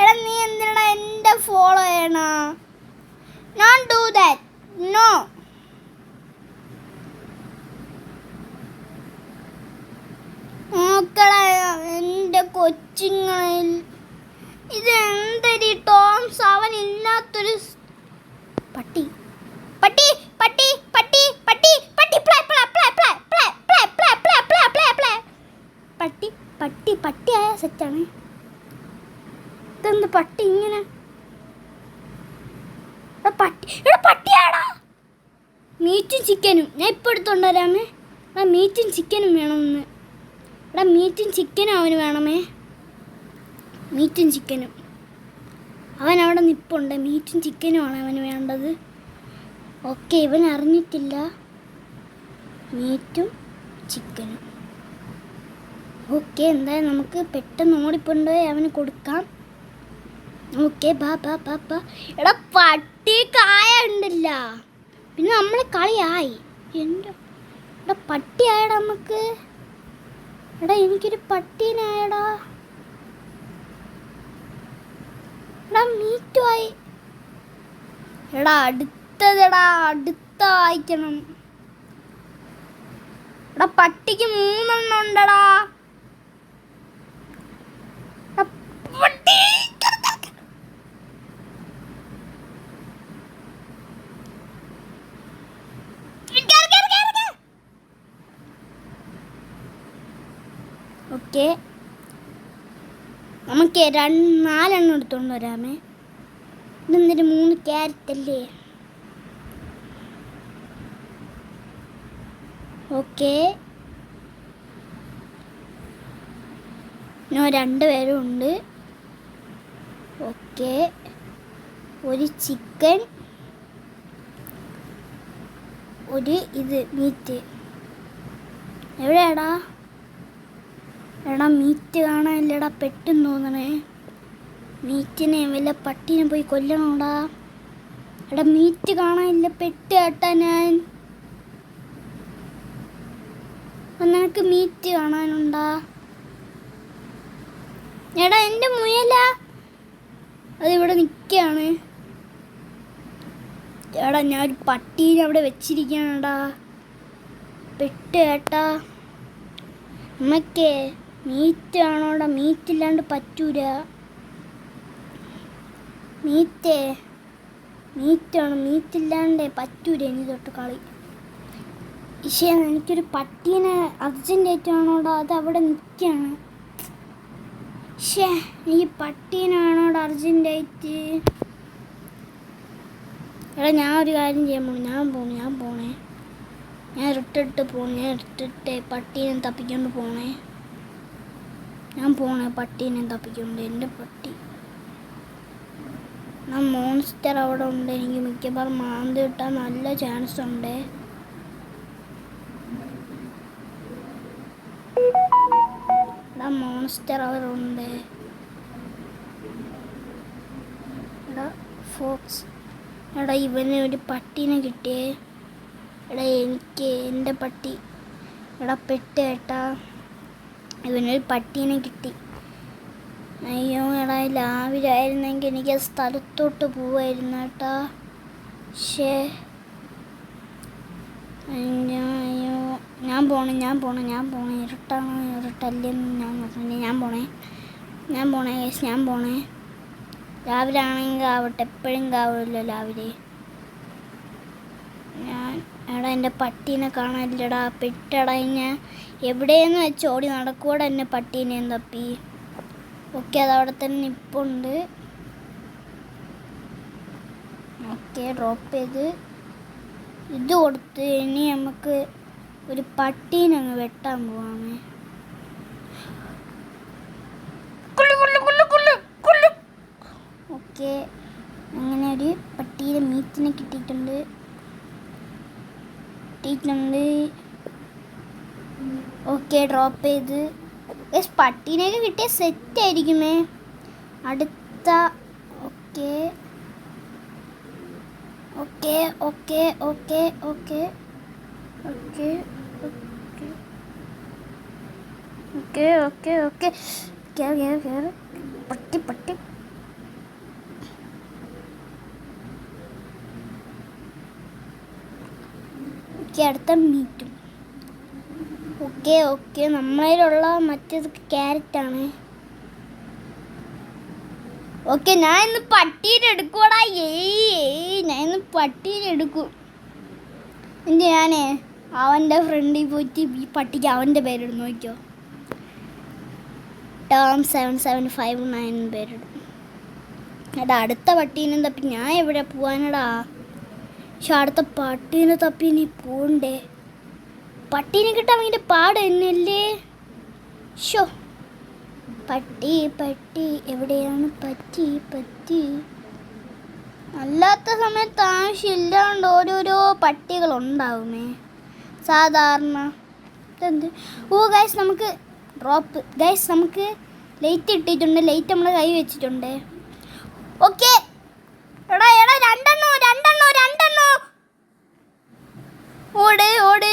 S1: എടാ നീ എന്തിനാ എന്റെ ഫോളോ ചെയ്യണ? Not do that. നോ. നോക്കടാ എൻ്റെ കൊച്ചുങ്ങളിൽ ഇത് എന്തൊരു ടോംസ്. അവനില്ലാത്തൊരു പട്ടി പട്ടി പട്ടി പട്ടി പട്ടി പട്ടി പട്ടി പട്ടി പട്ടിയായ സെറ്റാണ്. ഇതെന്ത് പട്ടി ഇങ്ങനെ? പട്ടിയാടാ. മീറ്റും ചിക്കനും ഞാൻ ഇപ്പോൾ എടുത്തോണ്ട് വരാമേ. മീറ്റും ചിക്കനും വേണമെന്ന്. മീറ്റും ചിക്കനും അവന് വേണമേ. മീറ്റും ചിക്കനും അവൻ അവിടെ നിൽപ്പുണ്ട്. മീറ്റും ചിക്കനുമാണ് അവന് വേണ്ടത്. ഓക്കെ ഇവൻ അറിഞ്ഞിട്ടില്ല. മീറ്റും ചിക്കനും ഓക്കെ. എന്തായാലും നമുക്ക് പെട്ടെന്ന് ഓടിപ്പോയി അവന് കൊടുക്കാം. ഓക്കെ ബാ ബാ ബാ ബാ. എടാ പട്ടി കായ ഉണ്ടല്ല. പിന്നെ നമ്മൾ കളിയായി. എടാ പട്ടിയായടാ നമുക്ക്. എടാ എനിക്കൊരു പട്ടീനായടാ. എടാ മീറ്റുമായി. എടാ അടുത്ത വായിക്കണം. എടാ പട്ടിക്ക് 3 എണ്ണം ഉണ്ടടാ. പട്ടി ഓക്കെ നമുക്ക് 4 എണ്ണം എടുത്തോണ്ട് വരാമേ. ഇതെന്തൊരു 3 ക്യാരറ്റ് അല്ലേ? ഓക്കെ 2 പേരും ഉണ്ട്. ഓക്കെ ഒരു ചിക്കൻ, ഒരു മീറ്റ്. എവിടെയാടാ? എടാ മീറ്റ് കാണാനില്ലടാ. പെട്ടെന്ന് തോന്നണേ. മീറ്റിനെ വല്ല പട്ടീനെ പോയി കൊല്ലണോടാ. എടാ മീറ്റ് കാണാനില്ല. പെട്ട് കേട്ടാ ഞാൻ. നിനക്ക് മീറ്റ് കാണാനുണ്ടാ? എടാ എൻ്റെ മുയല അതിവിടെ നിൽക്കുകയാണ്. എടാ ഞാൻ ഒരു പട്ടീനെ അവിടെ വെച്ചിരിക്കുകയാണെടാ. പെട്ട് കേട്ടാ. നമുക്ക് മീറ്റ് ആണോടാ? മീറ്റ് ഇല്ലാണ്ട് പറ്റൂല. മീറ്റാണ്. മീറ്റ് ഇല്ലാണ്ടേ പറ്റൂല. ഇനി തൊട്ട് കളി. പക്ഷേ എനിക്കൊരു പട്ടീനെ അർജൻറ്റായിട്ടാണോടാ. അത് അവിടെ നിൽക്കുകയാണ്. പക്ഷേ എനിക്ക് പട്ടീനാണോടാ അർജൻറ്റായിട്ട്. എടാ ഞാൻ ഒരു കാര്യം ചെയ്യാൻ പോണു. ഞാൻ പോണേ. ഞാൻ ഇട്ടിട്ട് പട്ടീനെ തപ്പിക്കൊണ്ട് പോണേ. ഞാൻ പോണേ പട്ടീനെ തപ്പിക്കൊണ്ട്. എൻ്റെ പട്ടി. മോൺസ്റ്റർ അവിടെ ഉണ്ട്. എനിക്ക് മിക്കവാറും മാന്തി കിട്ടാൻ നല്ല ചാൻസ് ഉണ്ട്. മോൺസ്റ്റർ അവിടെ ഉണ്ട്. എടാ ഫോക്സ്. എടാ ഇവന് ഒരു പട്ടീനെ കിട്ടിയേ. എടാ എനിക്ക് എൻ്റെ പട്ടി. എടാ പെട്ട് കേട്ടാ. ഇവനൊരു പട്ടീനെ കിട്ടി. അയ്യോ എടാ രാവിലായിരുന്നെങ്കിൽ എനിക്ക് ആ സ്ഥലത്തോട്ട് പോവായിരുന്നു കേട്ടാ. പക്ഷേ അയ്യോ ഞാൻ പോണേ. ഇരുട്ടാണോ ഇരുട്ടല്ലേന്ന് ഞാൻ നോക്കണേ. ഞാൻ പോണേ. രാവിലെ ആണെങ്കിൽ ആവട്ടെ, എപ്പോഴും കാവില്ല രാവിലെ. എടാ എൻ്റെ പട്ടീനെ കാണാനില്ലടാ, പെട്ടടാ. ഞാൻ എവിടെയെന്ന് വെച്ച് ഓടി നടക്കൂടെ എന്നെ പട്ടീനെ തപ്പി. ഓക്കെ, അതവിടെ തന്നെ നിൽപ്പുണ്ട്. ഓക്കെ, ഡ്രോപ്പ് ചെയ്ത് ഇത് കൊടുത്ത് ഇനി നമുക്ക് ഒരു പട്ടീനെ അങ്ങ് വെട്ടാൻ പോവാമേ. ഓക്കെ, അങ്ങനെ ഒരു പട്ടീനെ മീറ്റിനെ കിട്ടിയിട്ടുണ്ട്. ഓക്കെ, ഡ്രോപ്പ് ചെയ്ത്. പട്ടീനെയൊക്കെ കിട്ടിയ സെറ്റ് ആയിരിക്കുമേ. അടുത്ത okay okay okay okay okay okay okay okay okay കേറ് പട്ടി പട്ടി. അടുത്ത മീറ്റും. ഓക്കെ ഓക്കെ, നമ്മളിലുള്ള മറ്റേത് ക്യാരറ്റാണ്. ഓക്കെ, ഞാൻ ഇന്ന് പട്ടീനെ എടുക്കൂടാ. ഞാൻ ഇന്ന് പട്ടീനെ എടുക്കും. എന്നിട്ട് ഞാനേ അവൻ്റെ ഫ്രണ്ടിൽ പോയിട്ട് ഈ പട്ടിക്ക് അവൻ്റെ പേരിടും. നോക്കിയോ, ടേം 7759 പേരിടും. എടാ, അടുത്ത പട്ടീനെ തപ്പി ഞാൻ എവിടെ പോവാനടാ? പക്ഷെ അടുത്ത പട്ടീനെ തപ്പി നീ പോണ്ടേ? പട്ടീനെ കിട്ടാൻ വേണ്ടി പാട് തന്നെയല്ലേ. ഷോ, പട്ടി പട്ടി എവിടെയാണ്? പറ്റി അല്ലാത്ത സമയത്ത് ആവശ്യമില്ലാണ്ട് ഓരോരോ പട്ടികളുണ്ടാവുമേ സാധാരണ. ഇതെന്ത്? ഓ ഗൈസ്, നമുക്ക് ഡ്രോപ്പ്. ഗൈസ്, നമുക്ക് ലൈറ്റ് ഇട്ടിട്ടുണ്ട്. ലൈറ്റ് നമ്മൾ കൈ വെച്ചിട്ടുണ്ട്. ഓക്കെ, എടാ രണ്ടെണ്ണോ ഓട്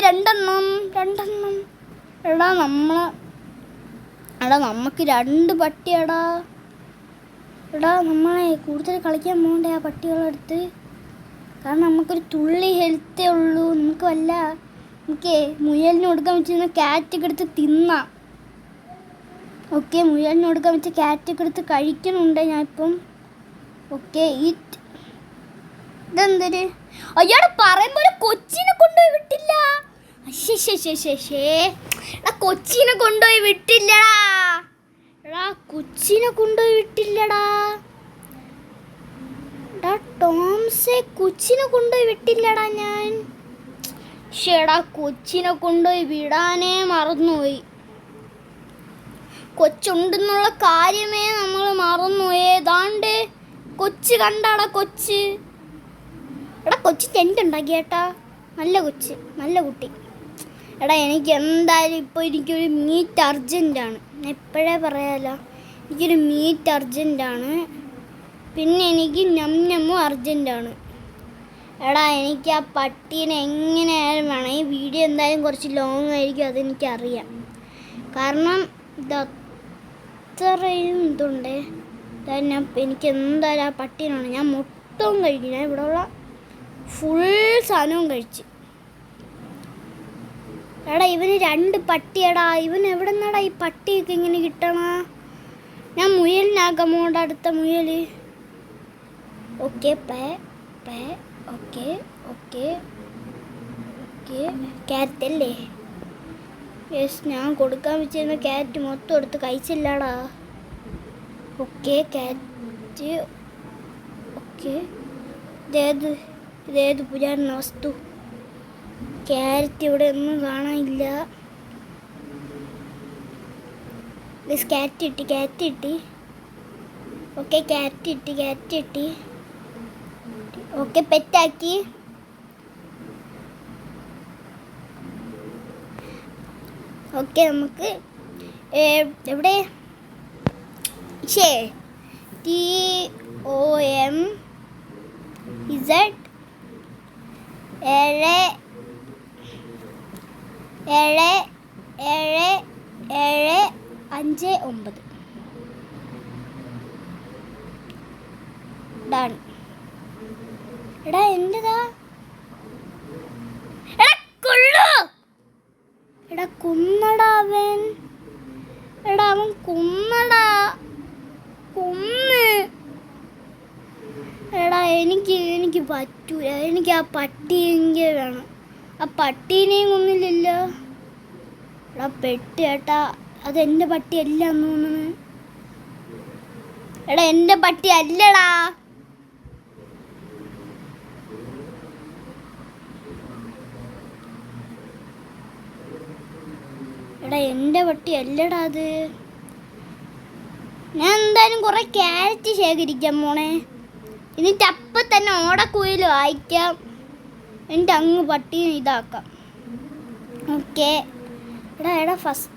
S1: രണ്ടെണ്ണം. എടാ നമുക്ക് 2 പട്ടിയാടാ. എടാ, നമ്മളെ കൂടുതൽ കളിക്കാൻ പോകണ്ടേ ആ പട്ടികളെടുത്ത്? കാരണം നമുക്കൊരു തുള്ളി ഹെൽത്തേ ഉള്ളൂ. നമുക്ക് മുയലിന് കൊടുക്കാൻ വെച്ചിരുന്ന ക്യാറ്റൊക്കെ എടുത്ത് തിന്നാം. ഓക്കെ, മുയലിന് കൊടുക്കാൻ വെച്ച ക്യാറ്റൊക്കെ എടുത്ത് കഴിക്കുന്നുണ്ട് ഞാനിപ്പം. ഓക്കെ, ഇതെന്തൊരു അയ്യോടെ പറയുമ്പോൾ കൊച്ചിനെ കൊണ്ടുപോയി വിട്ടില്ല. കൊച്ചിനെ കൊണ്ടുപോയി വിട്ടില്ലടാ. ടോംസെ കൊച്ചിനെ കൊണ്ടുപോയി വിട്ടില്ലടാ ഞാൻ. കൊച്ചിനെ കൊണ്ടുപോയി വിടാനേ മറന്നുപോയി. കൊച്ചുണ്ടെന്നുള്ള കാര്യമേ നമ്മൾ മറന്നുപോയി. ഏതാണ്ട് കൊച്ച് കണ്ടാടാ. കൊച്ച് ടെൻ്റ് ഉണ്ടാക്കി കേട്ടാ. നല്ല കുട്ടി. എടാ, എനിക്ക് എന്തായാലും ഇപ്പോൾ എനിക്കൊരു മീറ്റ് അർജൻറ്റാണ്. ഞാൻ എപ്പോഴേ പറയാലോ, എനിക്കൊരു മീറ്റ് അർജൻറ്റാണ്. പിന്നെ എനിക്ക് ഞമ്മും അർജൻറ്റാണ്. എടാ, എനിക്ക് ആ പട്ടീനെ എങ്ങനെയായാലും വേണം. ഈ വീഡിയോ എന്തായാലും കുറച്ച് ലോങ് ആയിരിക്കും, അതെനിക്കറിയാം. കാരണം ഇതത്രയും ഇതുണ്ട്. എനിക്ക് എന്തായാലും ആ പട്ടീനാണ്. ഞാൻ മൊത്തവും കഴിക്കും. ഞാൻ ഇവിടെയുള്ള ഫുൾ സാധനവും കഴിച്ച്. എടാ, ഇവന് 2 പട്ടിയടാ. ഇവൻ എവിടെ നിന്നാടാ ഈ പട്ടിയൊക്കെ ഇങ്ങനെ കിട്ടണ? ഞാൻ മുയലിനാകമോണ്ട് അടുത്ത മുയൽ. Okay, okay okay okay, cat അല്ലേ? യെസ്, ഞാൻ കൊടുക്കാൻ വെച്ചിരുന്ന ക്യാറ്റ് മൊത്തം എടുത്ത് കഴിച്ചില്ലാടാ. Okay, cat. ഓക്കെ, ഇതേത് പുരാതന വസ്തു? ക്യാരറ്റ് ഇവിടെ ഒന്നും കാണാനില്ല. ക്യാറ്റ് കിട്ടി. ഓക്കെ, ക്യാറ്റ് കിട്ടി. ഓക്കെ, പെറ്റാക്കി. ഓക്കെ, നമുക്ക് എവിടെ TOMZ 77759 ഡൺ. എടാ, എന്റെതാ. എടാ, കൊന്നടാ അവൻ. അവൻ കൊന്നടാ. എനിക്ക് പറ്റൂല. എനിക്ക് ആ പട്ടിയെങ്കിൽ വേണം. ആ പട്ടീനെയും ഒന്നുമില്ലല്ലോ. എടാ പെട്ട് ചേട്ടാ, അതെൻ്റെ പട്ടിയല്ല എന്ന് തോന്നുന്നു. എടാ എൻ്റെ പട്ടി അല്ലടാ. എടാ എൻ്റെ പട്ടി അല്ലടാ അത്. ഞാൻ എന്തായാലും കുറെ ക്യാരറ്റ് ശേഖരിക്കാം മോളെ. എന്നിട്ട് അപ്പം തന്നെ ഓടക്കുയിൽ വായിക്കാം. എന്നിട്ട് അങ്ങ് പട്ടീനെ ഇതാക്കാം. ഓക്കെ. എടാ ഫസ്റ്റ്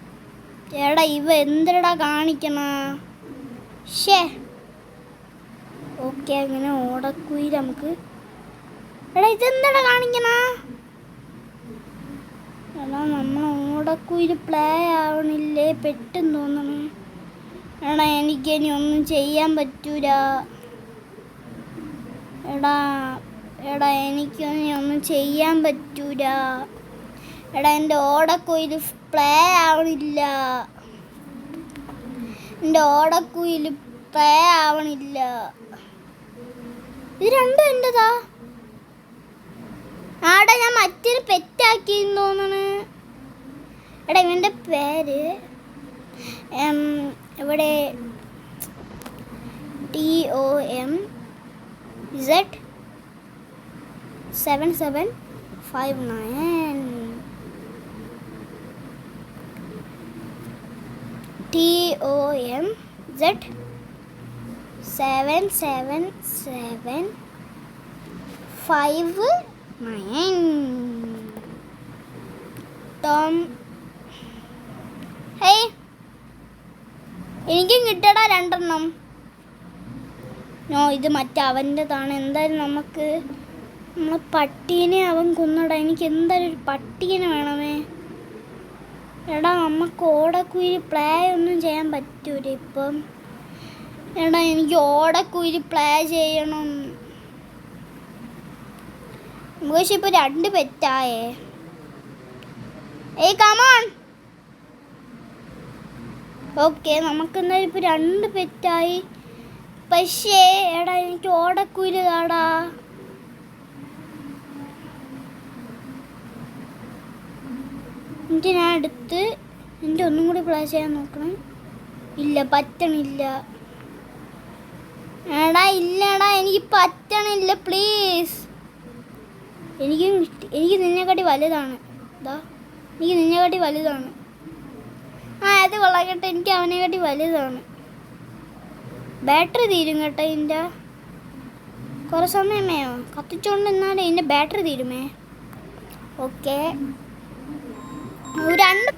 S1: ഇവ എന്തിടാ കാണിക്കണ. ഷേ ഓക്കെ, അങ്ങനെ ഓടക്കുയിൽ നമുക്ക്. ഇതെന്താടാ കാണിക്കണ. നമ്മൾ ഓടക്കുയിൽ പ്ലേ ആവണില്ലേ, പെട്ടെന്ന് തോന്നണേ. എനിക്കിനി ഒന്നും ചെയ്യാൻ പറ്റൂല. എനിക്കിനി ഒന്നും ചെയ്യാൻ പറ്റൂല. എൻ്റെ ഓടക്കുയിൽ പ്ലേ ആവണില്ല. എൻ്റെ ഓടക്കുയിൽ പ്ലേ ആവണില്ല. ഇത് രണ്ടും എൻ്റെതാ. ഞാൻ മറ്റൊരു പെറ്റാക്കിന്ന് തോന്നണ്. ഇവൻ്റെ പേര് ഇവിടെ TOMZ7759. TOMZ7759 Tom. ഹേയ്, എനിക്കും കിട്ടടാ 2 നോ, ഇത് അവൻ്റെതാണ്. എന്തായാലും നമ്മളെ പട്ടീനെ അവൻ കൊന്നടാ. എനിക്ക് എന്തായാലും ഒരു പട്ടീനെ വേണമേ. നമുക്ക് ഓടക്കുയിൽ പ്ലേ ഒന്നും ചെയ്യാൻ പറ്റൂല ഇപ്പം. എനിക്ക് ഓടക്കുയിൽ പ്ലേ ചെയ്യണം. പക്ഷെ ഇപ്പൊ 2 പെറ്റായേ. ഏയ് കമോൺ. ഓക്കെ, നമുക്ക് എന്തായാലും ഇപ്പൊ 2 പെറ്റായി. പക്ഷേ എനിക്ക് ഓടക്കുയിൽ താടാ. എന്നിട്ട് ഞാൻ എടുത്ത് എൻ്റെ ഒന്നും കൂടി പ്ലേ ചെയ്യാൻ നോക്കണം. ഇല്ല, പറ്റണില്ല. ഇല്ലടാ, എനിക്ക് പറ്റണില്ല. പ്ലീസ്. എനിക്ക് നിന്നെക്കാട്ടി വലുതാണ്. എനിക്ക് നിന്നെക്കാട്ടി വലുതാണ്. അത് കൊള്ളാക്കട്ടെ, എനിക്ക് അവനെക്കാട്ടി വലുതാണ്. ബാറ്ററി തീരും കേട്ടോ. ഇതിൻ്റെ കുറേ സമയമേയോ കത്തിച്ചോണ്ട് നിന്നാലേ ഇതിൻ്റെ ബാറ്ററി തീരുമേ. ഓക്കെ, 2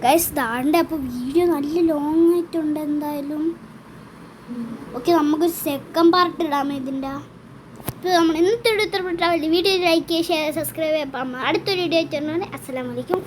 S1: ഗൈസ് ദാണ്ട്. അപ്പോൾ വീഡിയോ നല്ല ലോങ് ആയിട്ടുണ്ട് എന്തായാലും. ഓക്കെ, നമുക്കൊരു സെക്കൻഡ് പാർട്ട് ഇടാമേ ഇതിൻ്റെ. ഇപ്പോൾ നമ്മൾ ഇന്നത്തെ വീഡിയോ ലൈക്ക് ചെയ്യുക, ഷെയർ, സബ്സ്ക്രൈബ് ചെയ്യാം. അടുത്തൊരു വീഡിയോ ആയിട്ട് അസ്സലാമു അലൈക്കും.